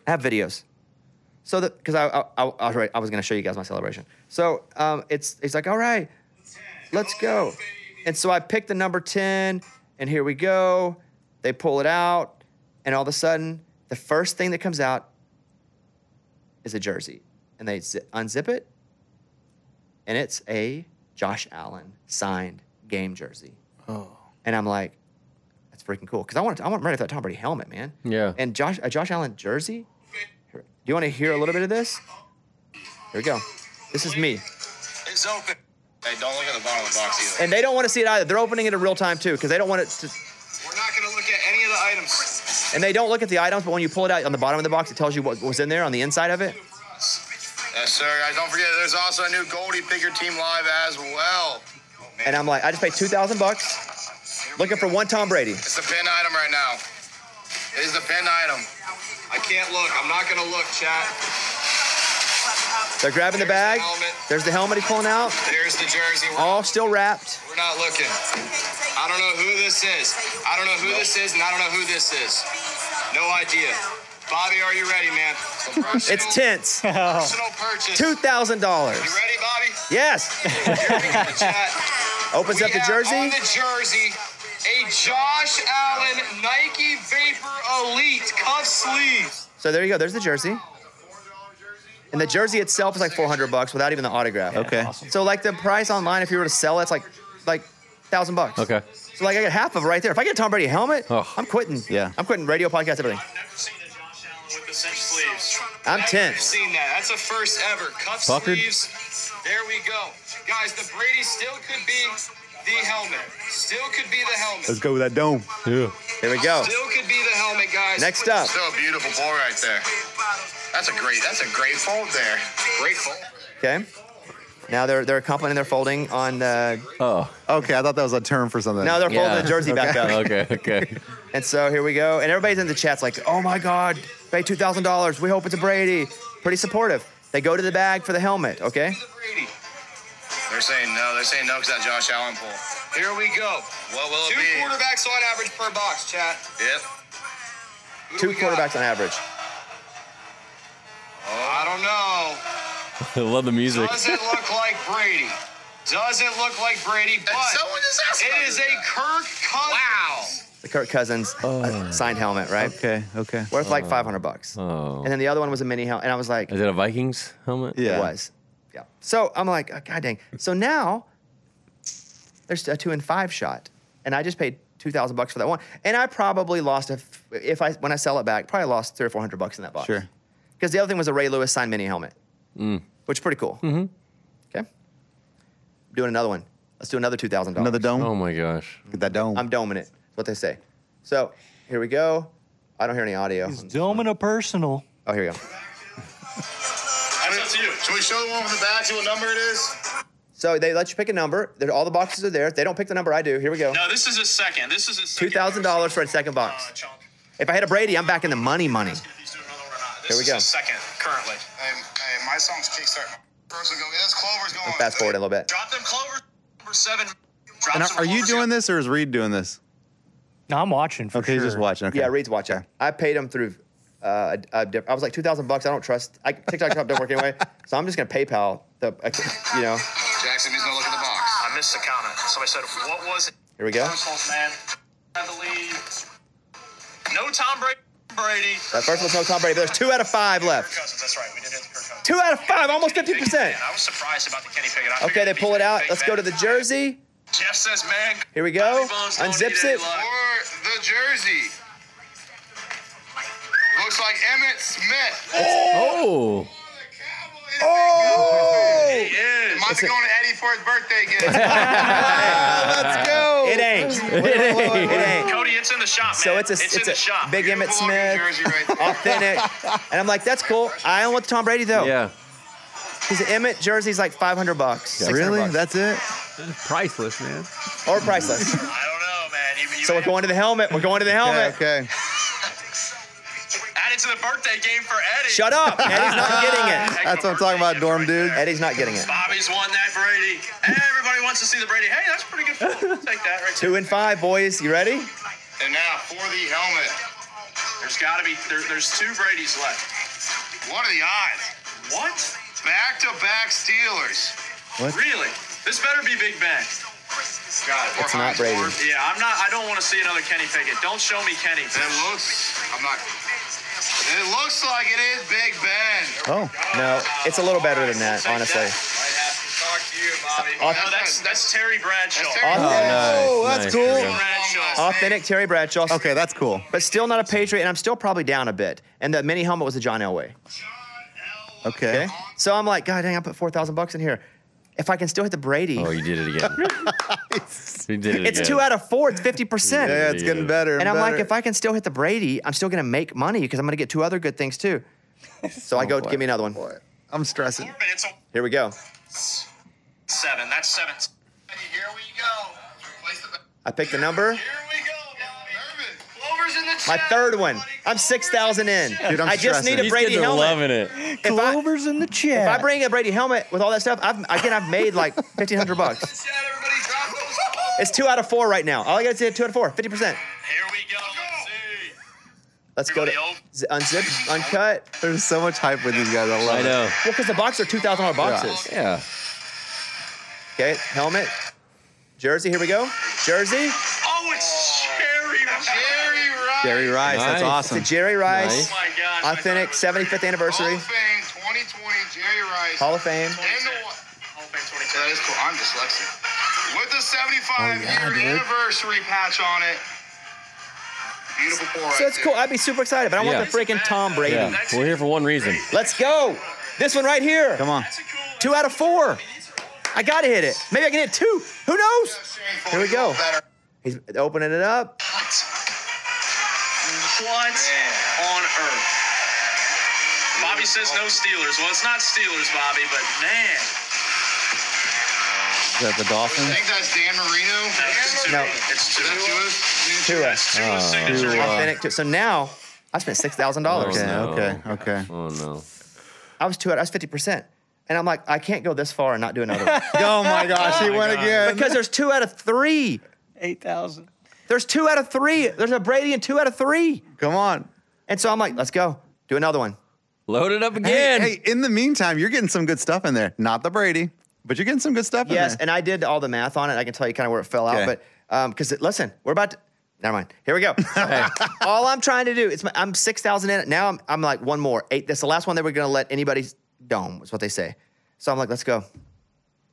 Speaker 2: I have videos. So because I was going to show you guys my celebration. So it's like, all right, let's go. And so I pick the number 10, and here we go. They pull it out, and all of a sudden, the first thing that comes out is a jersey, and they unzip it, and it's a Josh Allen signed game jersey. Oh. And I'm like, that's freaking cool because I want right off that Tom Brady helmet, man.
Speaker 4: Yeah.
Speaker 2: And a Josh Allen jersey. Do you want to hear a little bit of this? Here we go. This is me.
Speaker 10: It's open. Hey, don't look at the bottom of the box either.
Speaker 2: And they don't want to see it either. They're opening it in real time too because they don't want it to.
Speaker 10: We're not going to look at any of the items.
Speaker 2: And they don't look at the items, but when you pull it out on the bottom of the box, it tells you what was in there on the inside of it.
Speaker 10: Yes, sir. Guys, don't forget, there's also a new Goldie Pick Your Team Live as well.
Speaker 2: And I'm like, I just paid $2,000 looking for one Tom Brady.
Speaker 10: It's the pin item right now. It is the pin item. I can't look. I'm not going to look, chat.
Speaker 2: They're grabbing the bag. There's the helmet he's pulling out.
Speaker 10: There's the jersey.
Speaker 2: All still wrapped.
Speaker 10: We're not looking. I don't know who this is. I don't know who this is, and I don't know who this is. No idea. Bobby, are you ready, man?
Speaker 2: It's tense.
Speaker 10: Personal purchase.
Speaker 2: $2,000.
Speaker 10: You ready, Bobby?
Speaker 2: Yes. Opens up the jersey.
Speaker 10: On the jersey, a Josh Allen Nike Vapor Elite cuff sleeves.
Speaker 2: So there you go. There's the jersey. And the jersey itself is like $400 without even the autograph.
Speaker 3: Okay.
Speaker 5: Awesome.
Speaker 2: So like the price online, if you were to sell it, it's like $1,000.
Speaker 4: okay.
Speaker 2: So like I get half of it right there. If I get a Tom Brady helmet, I'm quitting.
Speaker 3: Yeah.
Speaker 2: I'm quitting radio, podcast, everything.
Speaker 10: I've never seen a Josh Allen with the cinch sleeves.
Speaker 2: I'm
Speaker 10: Never
Speaker 2: tense.
Speaker 10: seen that. That's a first ever. Cuff
Speaker 4: Puckered.
Speaker 10: sleeves. There we go. Guys, the Brady still could be the helmet. Still could be the helmet.
Speaker 3: Let's go with that dome.
Speaker 4: Yeah.
Speaker 2: Here we go.
Speaker 10: Still could be the helmet, guys.
Speaker 2: Next up.
Speaker 10: Still a beautiful ball right there. That's a great fold there. Great fold.
Speaker 2: Okay. Now they're accompanying their folding on.
Speaker 4: Oh.
Speaker 3: Okay, I thought that was a term for something.
Speaker 2: Now they're folding
Speaker 4: Yeah.
Speaker 2: the jersey back up.
Speaker 4: Okay.
Speaker 2: And so here we go. And everybody's in the chat's like, oh my God, pay $2,000. We hope it's a Brady. Pretty supportive. They go to the bag for the helmet, okay?
Speaker 10: They're saying no. They're saying no because that Josh Allen pull. Here we go. What will it be? 2 quarterbacks on average per box, chat. Yep. Who do
Speaker 2: 2
Speaker 10: we got?
Speaker 2: quarterbacks on average.
Speaker 10: I don't know.
Speaker 4: I love the music.
Speaker 10: Doesn't look like Brady. Doesn't look like Brady, but it is a Kirk Cousins. Wow.
Speaker 2: The Kirk Cousins signed helmet, right?
Speaker 3: Okay.
Speaker 2: Worth like $500.
Speaker 4: Oh.
Speaker 2: And then the other one was a mini helmet. And I was like,
Speaker 4: Is it a Vikings helmet?
Speaker 3: Yeah.
Speaker 2: it was. Yeah. So I'm like, oh, God dang. So now there's a 2 and 5 shot. And I just paid $2,000 for that one. And I probably lost, when I sell it back, probably lost $300 or $400 in that box.
Speaker 3: Sure.
Speaker 2: Because the other thing was a Ray Lewis signed mini helmet, which is pretty cool. Mm-hmm. Okay. Doing another one. Let's do another $2,000.
Speaker 3: Another dome.
Speaker 4: Oh my gosh.
Speaker 3: Get that dome.
Speaker 2: I'm doming it. That's what they say. So here we go. I don't hear any audio.
Speaker 5: He's doming a personal.
Speaker 2: Oh, here we go.
Speaker 10: That's up to you. Should we show the one from the back, see what number it is?
Speaker 2: So they let you pick a number. All the boxes are there. If they don't pick the number, I do. Here we go.
Speaker 10: No, this is a second. This is a second.
Speaker 2: $2,000 for a second box. If I hit a Brady, I'm back in the money.
Speaker 10: Here
Speaker 2: we go.
Speaker 10: This is a second, currently. Hey, my song's kickstarting. First we go. Yes, Clover's going.
Speaker 2: Fast forward a little bit.
Speaker 10: Drop them Clovers. Number 7. Drop
Speaker 3: And
Speaker 10: some
Speaker 3: are you
Speaker 10: Clovers.
Speaker 3: doing this or is Reed doing this?
Speaker 5: No, I'm watching for
Speaker 3: Okay,
Speaker 5: sure.
Speaker 3: he's just watching. Okay.
Speaker 2: Yeah, Reed's watching. I paid him through. I was like $2,000. I don't trust. TikTok shop doesn't work anyway, so I'm just gonna PayPal the.
Speaker 10: Jackson, he's gonna look at the box. I missed the comment. Somebody said, "What was it?"
Speaker 2: Here we go.
Speaker 10: Man, I believe. No Tom Brady.
Speaker 2: That first one's no Tom Brady. But there's 2 out of 5 left.
Speaker 10: That's right. We did hit the Kirk Cousins.
Speaker 2: 2 out of 5, almost 50%.
Speaker 10: I was surprised about the Kenny Pickett.
Speaker 2: Okay, they pull it out. Let's go to the jersey.
Speaker 10: Jeff says, man.
Speaker 2: Here we go. Unzips it.
Speaker 10: For the jersey. Looks like Emmitt Smith.
Speaker 4: Oh.
Speaker 10: He is. Might be going to Eddie for his birthday gift.
Speaker 3: Let's go.
Speaker 2: It ain't. It ain't.
Speaker 10: Cody, it's in the shop, man.
Speaker 2: So it's
Speaker 10: in the
Speaker 2: a
Speaker 10: shop.
Speaker 2: big Emmitt
Speaker 10: Beautiful looking
Speaker 2: Smith,
Speaker 10: jersey right there.
Speaker 2: authentic. And I'm like, that's cool. I don't want the Tom Brady though.
Speaker 4: Yeah.
Speaker 2: Because the Emmitt jersey's like $500. $600.
Speaker 3: Really? That's it?
Speaker 9: Priceless, man.
Speaker 2: Or priceless.
Speaker 10: I don't know, man.
Speaker 2: So we're going to the helmet. We're going to the helmet.
Speaker 3: Okay.
Speaker 10: Add it to the birthday game for Eddie.
Speaker 2: Shut up. Eddie's not getting it.
Speaker 3: That's what I'm talking about, dorm dude.
Speaker 2: Eddie's not getting it.
Speaker 10: Bobby's won that Brady. Everybody wants to see the Brady. Hey, that's pretty good. Take that right
Speaker 2: 2 and 5, boys. You ready?
Speaker 10: And now for the helmet. There's got to be, there's 2 Brady's left. What are the odds? What? Back-to-back Steelers.
Speaker 3: What?
Speaker 10: Really? This better be Big Ben. God,
Speaker 2: It's not Brady.
Speaker 10: Yeah, I don't want to see another Kenny Pickett. Don't show me Kenny. It looks like it is Big Ben.
Speaker 3: Oh.
Speaker 2: No, it's a little better than that, honestly.
Speaker 10: Talk to you, Bobby. No, that's Terry Bradshaw.
Speaker 3: Oh,
Speaker 4: Nice.
Speaker 3: that's
Speaker 4: Nice. There we
Speaker 3: cool.
Speaker 4: go.
Speaker 10: Bradshaw.
Speaker 2: Authentic Terry Bradshaw.
Speaker 3: Okay, that's cool.
Speaker 2: But still not a Patriot, and I'm still probably down a bit. And the mini helmet was a John Elway.
Speaker 3: Okay.
Speaker 2: Okay? So I'm like, God dang, I put $4,000 in here. If I can still hit the Brady,
Speaker 4: Oh, you did it again. You did it
Speaker 2: it's
Speaker 4: again.
Speaker 2: 2 out of 4. It's 50%.
Speaker 3: Yeah, it's getting better.
Speaker 2: And I'm like, if I can still hit the Brady, I'm still going to make money because I'm going to get 2 other good things too. So I go,
Speaker 3: boy.
Speaker 2: give me another one.
Speaker 3: I'm stressing.
Speaker 10: 4 minutes.
Speaker 2: Here we go.
Speaker 10: 7. That's 7. Here we go. Place the
Speaker 2: I picked the number.
Speaker 10: Here we go, Bobby. Clover's in the
Speaker 2: My
Speaker 10: chat,
Speaker 2: 3rd one.
Speaker 10: everybody.
Speaker 2: I'm 6,000 in.
Speaker 3: Dude, I'm
Speaker 2: I just need
Speaker 3: stressing.
Speaker 2: a
Speaker 4: These
Speaker 2: Brady
Speaker 4: kids are
Speaker 2: helmet.
Speaker 4: loving it.
Speaker 5: Clover's in the chat.
Speaker 2: If I bring a Brady helmet with all that stuff, I've made like $1,500.
Speaker 10: Chat, everybody, drop those balls.
Speaker 2: It's 2 out of 4 right now. All I got to say is 2 out of 4, 50%.
Speaker 10: Here we go. Let's see.
Speaker 2: Let's go to unzip, uncut.
Speaker 3: There's so much hype with these guys. I love
Speaker 4: I
Speaker 3: it.
Speaker 4: know.
Speaker 2: Well, because the boxes are $2,000 boxes.
Speaker 4: Yeah.
Speaker 2: Okay, helmet, jersey. Here we go. Jersey.
Speaker 10: Oh, it's Jerry Rice.
Speaker 3: Jerry Rice. That's
Speaker 4: Nice.
Speaker 3: awesome.
Speaker 2: It's a Jerry Rice.
Speaker 4: Nice.
Speaker 10: Oh, my God.
Speaker 2: Authentic 75th anniversary.
Speaker 10: Hall of Fame 2020, Jerry Rice.
Speaker 2: Hall of Fame.
Speaker 10: And the Hall of Fame 2020. That is cool. I'm dyslexic. With the 75-year anniversary patch on it. Beautiful pour
Speaker 2: So it's cool. I'd be super excited, but I want
Speaker 4: Yeah.
Speaker 2: the freaking Tom Brady.
Speaker 4: Yeah. We're here for one reason.
Speaker 2: Let's go. This one right here.
Speaker 3: Come on.
Speaker 2: 2 out of 4. I gotta hit it. Maybe I can hit 2. Who knows? Here we go. He's opening it up.
Speaker 10: What on earth? Bobby says no Steelers. Well, it's not Steelers, Bobby, but man.
Speaker 3: Is that the Dolphins?
Speaker 10: I think that's Dan Marino.
Speaker 2: No.
Speaker 10: It's Tua.
Speaker 2: Tua.
Speaker 10: Tua's signature.
Speaker 2: Authentic. So now I spent $6,000.
Speaker 3: Okay,
Speaker 4: no.
Speaker 3: okay.
Speaker 4: Oh, no.
Speaker 2: I was 50%. And I'm like, I can't go this far and not do another one.
Speaker 3: Oh my gosh, he went again.
Speaker 2: Because there's 2 out of 3.
Speaker 5: 8,000.
Speaker 2: There's 2 out of 3. There's a Brady and 2 out of 3.
Speaker 3: Come on.
Speaker 2: And so I'm like, let's go. Do another one.
Speaker 4: Load it up again.
Speaker 3: Hey, in the meantime, you're getting some good stuff in there. Not the Brady, but you're getting some good stuff in
Speaker 2: Yes,
Speaker 3: there.
Speaker 2: and I did all the math on it. I can tell you kind of where it fell
Speaker 3: Okay.
Speaker 2: out. But because listen, we're about to. Never mind. Here we go. All I'm trying to do is I'm 6,000 in it. Now I'm like one more. 8. That's the last one they were going to let anybody dome, is what they say. So I'm like, let's go.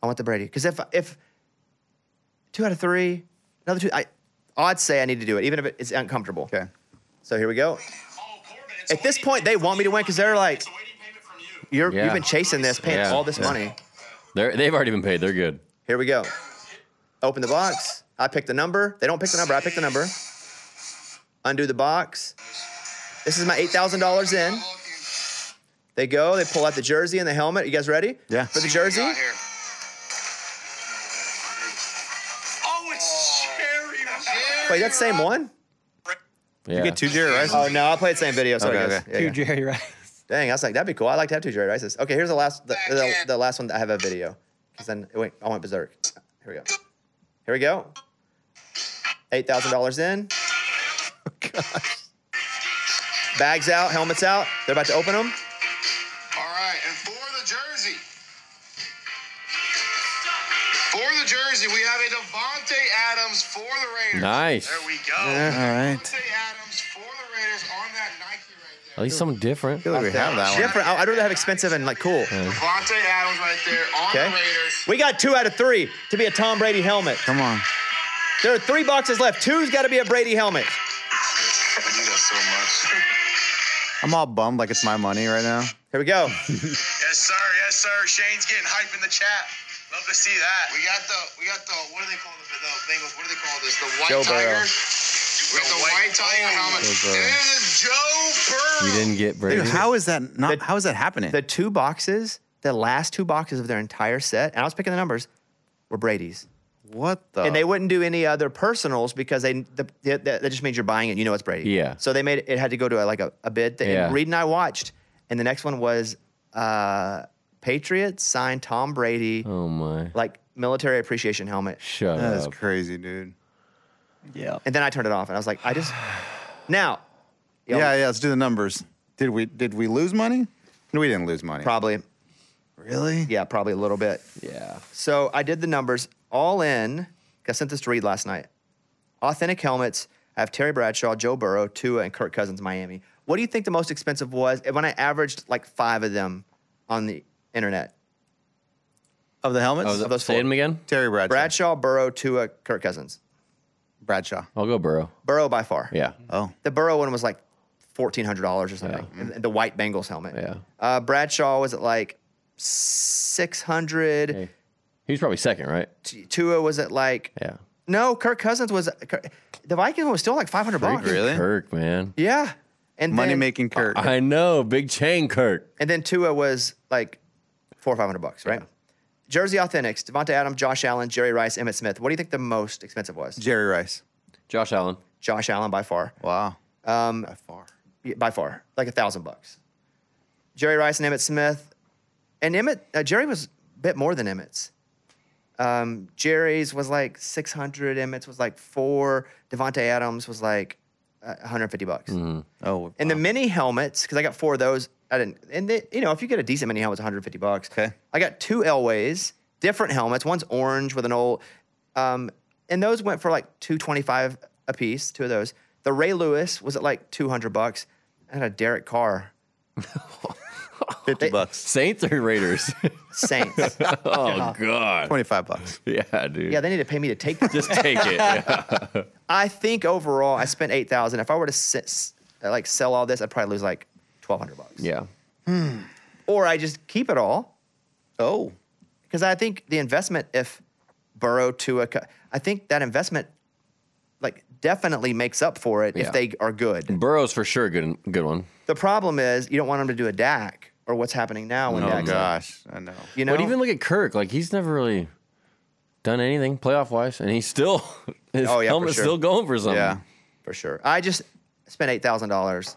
Speaker 2: I want the Brady. Because if 2 out of 3, another 2, I'd say I need to do it, even if it's uncomfortable.
Speaker 3: Okay.
Speaker 2: So here we go. At this point, they want me to win because they're like, you've
Speaker 4: Yeah.
Speaker 2: been chasing this, paying
Speaker 4: Yeah.
Speaker 2: all this money.
Speaker 4: They've already been paid. They're good.
Speaker 2: Here we go. Open the box. I pick the number. They don't pick the number. I pick the number. Undo the box. This is my $8,000 in. They go. They pull out the jersey and the helmet. You guys ready?
Speaker 3: Yeah.
Speaker 2: For the jersey?
Speaker 10: Oh, it's Jerry Rice.
Speaker 2: Wait, that's the same one?
Speaker 4: Yeah.
Speaker 3: You get 2 Jerry Rice.
Speaker 2: Oh, no. I'll play the same video. Sorry,
Speaker 3: Okay,
Speaker 2: guys.
Speaker 3: okay.
Speaker 2: Yeah,
Speaker 5: 2
Speaker 2: yeah.
Speaker 5: Jerry Rice.
Speaker 2: Dang, I was like, that'd be cool. I'd like to have 2 Jerry Rices. Okay, here's the last one that I have a video. Because then I went berserk. Here we go. Here we go. $8,000 in.
Speaker 3: Oh, gosh.
Speaker 2: Bags out, helmets out. They're about to open them.
Speaker 10: All right, and for the jersey. For the jersey, we have a Devontae Adams for the Raiders.
Speaker 4: Nice.
Speaker 10: There we go.
Speaker 3: All right.
Speaker 10: Devontae Adams for the Raiders on that Nike
Speaker 4: At least something different.
Speaker 3: I feel like we have that one.
Speaker 2: Different. I'd rather have expensive and like cool.
Speaker 10: Devontae Adams right there on
Speaker 2: Okay.
Speaker 10: the Raiders.
Speaker 2: We got 2 out of 3 to be a Tom Brady helmet.
Speaker 3: Come on.
Speaker 2: There are 3 boxes left. 2's got to be a Brady helmet.
Speaker 10: I do that so much.
Speaker 3: I'm all bummed like it's my money right now.
Speaker 2: Here we go.
Speaker 10: Yes, sir. Yes, sir. Shane's getting hype in the chat. Love to see that. We got the. What do they call the Bengals? What do they call this? The white
Speaker 2: Joe
Speaker 10: tiger.
Speaker 2: Burrow.
Speaker 10: We got the white tiger helmet. There's Joe Burrow.
Speaker 4: You didn't get Brady.
Speaker 3: Dude, how is that not? How is that happening?
Speaker 2: The 2 boxes, the last 2 boxes of their entire set, and I was picking the numbers, were Brady's.
Speaker 3: What the?
Speaker 2: And they wouldn't do any other personals because that just means you're buying it. You know it's Brady.
Speaker 4: Yeah.
Speaker 2: So they made it had to go to a bid thing.
Speaker 4: Yeah.
Speaker 2: And Reed and I watched, and the next one was Patriots signed Tom Brady
Speaker 4: Oh my.
Speaker 2: like military appreciation helmet.
Speaker 4: Shut
Speaker 3: That is
Speaker 4: up.
Speaker 3: crazy, dude.
Speaker 5: Yeah.
Speaker 2: And then I turned it off, and I was like, now.
Speaker 3: Yeah, let's do the numbers. Did we lose money? No, we didn't lose money.
Speaker 2: Probably.
Speaker 3: Really?
Speaker 2: Yeah, probably a little bit.
Speaker 4: Yeah.
Speaker 2: So I did the numbers all in. I sent this to Reed last night. Authentic helmets. I have Terry Bradshaw, Joe Burrow, Tua, and Kirk Cousins, Miami. What do you think the most expensive was when I averaged like 5 of them on the internet?
Speaker 3: Of the helmets?
Speaker 2: Of those
Speaker 4: Say
Speaker 2: 4.
Speaker 4: them again.
Speaker 3: Terry Bradshaw.
Speaker 2: Bradshaw, Burrow, Tua, Kirk Cousins.
Speaker 3: Bradshaw.
Speaker 4: I'll go Burrow.
Speaker 2: Burrow by far.
Speaker 4: Yeah.
Speaker 3: Oh.
Speaker 2: The Burrow one was like $1,400 or something.
Speaker 3: Mm-hmm.
Speaker 2: The white Bengals helmet.
Speaker 4: Yeah.
Speaker 2: Bradshaw was at like 600.
Speaker 4: Hey. He was probably second, right?
Speaker 2: Tua was at like
Speaker 4: Yeah.
Speaker 2: no. Kirk Cousins was the Vikings one was still like $500.
Speaker 3: Really?
Speaker 4: Kirk, man.
Speaker 2: Yeah. And
Speaker 3: Money
Speaker 2: then,
Speaker 3: making Kurt.
Speaker 4: I know. Big chain, Kirk.
Speaker 2: And then Tua was like $400 or $500, right? Jersey Authentics: Devontae Adams, Josh Allen, Jerry Rice, Emmitt Smith. What do you think the most expensive was?
Speaker 3: Jerry Rice.
Speaker 4: Josh Allen.
Speaker 2: Josh Allen by far.
Speaker 3: Wow. By far.
Speaker 2: Yeah, by far, like $1,000. Jerry Rice and Emmitt Smith, and Jerry was a bit more than Emmitt's. Jerry's was like 600. Emmitt's was like 4. Devontae Adams was like $150.
Speaker 3: Oh.
Speaker 2: And the mini helmets, because I got 4 of those. I didn't. And if you get a decent mini helmet, it's $150.
Speaker 3: Okay.
Speaker 2: I got 2 Elways, different helmets. One's orange with an old, and those went for like $225 a piece. 2 of those. The Ray Lewis was at like $200. I had a Derek Carr.
Speaker 3: $50.
Speaker 4: Saints or Raiders?
Speaker 2: Saints.
Speaker 4: Oh, God.
Speaker 3: $25.
Speaker 4: Yeah, dude.
Speaker 2: Yeah, they need to pay me to take them.
Speaker 4: Just take it. Yeah.
Speaker 2: I think overall, I spent $8,000. If I were to sell all this, I'd probably lose like $1,200.
Speaker 4: Yeah.
Speaker 2: Or I just keep it all.
Speaker 3: Oh.
Speaker 2: Because I think the investment, if Burrow to I think that investment like definitely makes up for it
Speaker 4: Yeah.
Speaker 2: if they are good.
Speaker 4: Burrow's for sure good one.
Speaker 2: The problem is you don't want them to do a Dak or what's happening now when
Speaker 3: Oh,
Speaker 2: Dak's
Speaker 3: gosh. I know.
Speaker 2: You know,
Speaker 4: But even look at Kirk. Like, he's never really done anything playoff-wise, and he's still, his
Speaker 2: Oh, yeah, for
Speaker 4: helmet's
Speaker 2: sure.
Speaker 4: still going for something.
Speaker 3: Yeah.
Speaker 2: for sure. I just spent $8,000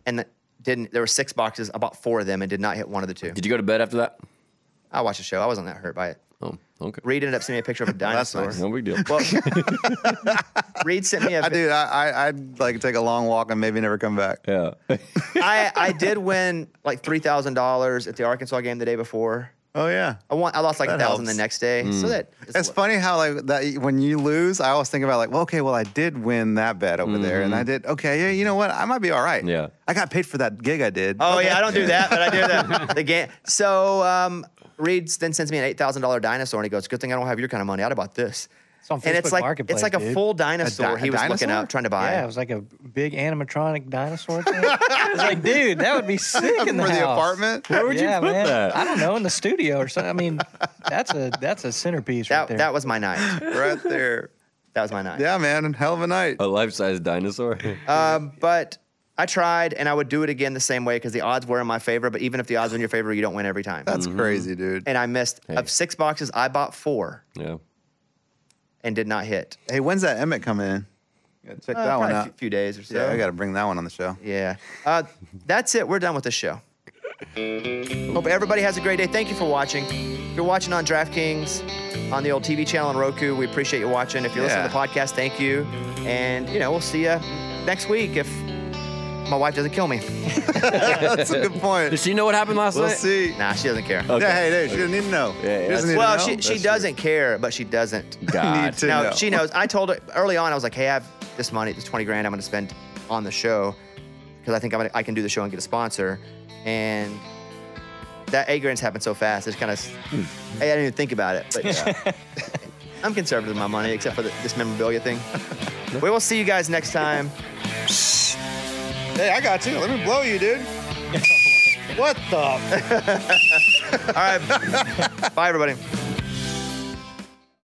Speaker 2: and there were 6 boxes. I bought 4 of them and did not hit one of the 2.
Speaker 4: Did you go to bed after that?
Speaker 2: I watched the show. I wasn't that hurt by it.
Speaker 4: Oh, okay.
Speaker 2: Reed ended up sending me a picture of a
Speaker 3: That's
Speaker 2: dinosaur.
Speaker 3: nice.
Speaker 4: No big deal.
Speaker 2: Well, Reed sent me a.
Speaker 3: I'd like take a long walk and maybe never come back.
Speaker 4: Yeah.
Speaker 2: I did win like $3,000 at the Arkansas game the day before.
Speaker 3: Oh yeah.
Speaker 2: I lost like
Speaker 3: That
Speaker 2: 1,000 the
Speaker 3: helps.
Speaker 2: next day. So that
Speaker 3: It's funny how like that when you lose, I always think about like, well, okay, well I did win that bet over there, and I did okay. Yeah, you know what? I might be all right.
Speaker 4: Yeah.
Speaker 3: I got paid for that gig I did.
Speaker 2: Oh yeah, I don't do that, but I do that. The game. So Reed then sends me an $8,000 dinosaur, and he goes, "Good thing I don't have your kind of money. I'd have bought this."
Speaker 5: It's on Facebook
Speaker 2: And it's like
Speaker 5: Marketplace,
Speaker 2: it's like a
Speaker 5: dude.
Speaker 2: full dinosaur. He was looking
Speaker 3: dinosaur?
Speaker 2: up, trying to buy.
Speaker 5: Yeah, it was like a big animatronic dinosaur thing. I was like, dude, that would be sick in the
Speaker 3: for the
Speaker 5: house.
Speaker 3: apartment.
Speaker 4: Where would
Speaker 5: Yeah,
Speaker 4: you put
Speaker 5: man.
Speaker 4: that?
Speaker 5: I don't know, in the studio or something. I mean, that's a centerpiece right there.
Speaker 2: That was my night.
Speaker 3: right there.
Speaker 2: That was my night.
Speaker 3: Yeah, man, hell of a night.
Speaker 4: A life-size dinosaur?
Speaker 2: But I tried, and I would do it again the same way because the odds were in my favor. But even if the odds are in your favor, you don't win every time.
Speaker 3: That's crazy, dude.
Speaker 2: And I missed of 6 boxes. I bought 4
Speaker 4: Yeah.
Speaker 2: and did not hit.
Speaker 3: Hey, when's that Emmett coming in? Gotta check that one
Speaker 2: Probably
Speaker 3: out.
Speaker 2: a few days or so.
Speaker 3: Yeah, I got to bring that one on the show.
Speaker 2: Yeah. That's it. We're done with the show. Hope everybody has a great day. Thank you for watching. If you're watching on DraftKings, on the old TV channel on Roku, we appreciate you watching. If you're listening to the podcast, thank you. And, we'll see you next week if my wife doesn't kill me.
Speaker 3: That's a good point.
Speaker 4: Does she know what happened last
Speaker 3: We'll
Speaker 4: night?
Speaker 3: see.
Speaker 2: Nah, she doesn't care.
Speaker 3: Yeah, hey, dude, she doesn't need to know.
Speaker 4: Yeah,
Speaker 3: She doesn't need
Speaker 2: Well,
Speaker 3: to know.
Speaker 2: she doesn't care, but she doesn't.
Speaker 4: God.
Speaker 3: Need to
Speaker 2: Now,
Speaker 3: know.
Speaker 2: she knows. I told her early on, I was like, hey, I have this money, this 20 grand I'm going to spend on the show. because I think I can do the show and get a sponsor. And that $8 happened so fast. It's kind of, I didn't even think about it. But I'm conservative with my money, except for this memorabilia thing. We will see you guys next time.
Speaker 3: Hey, I got you. Let me blow you, dude. What the?
Speaker 2: All right. Bye, everybody.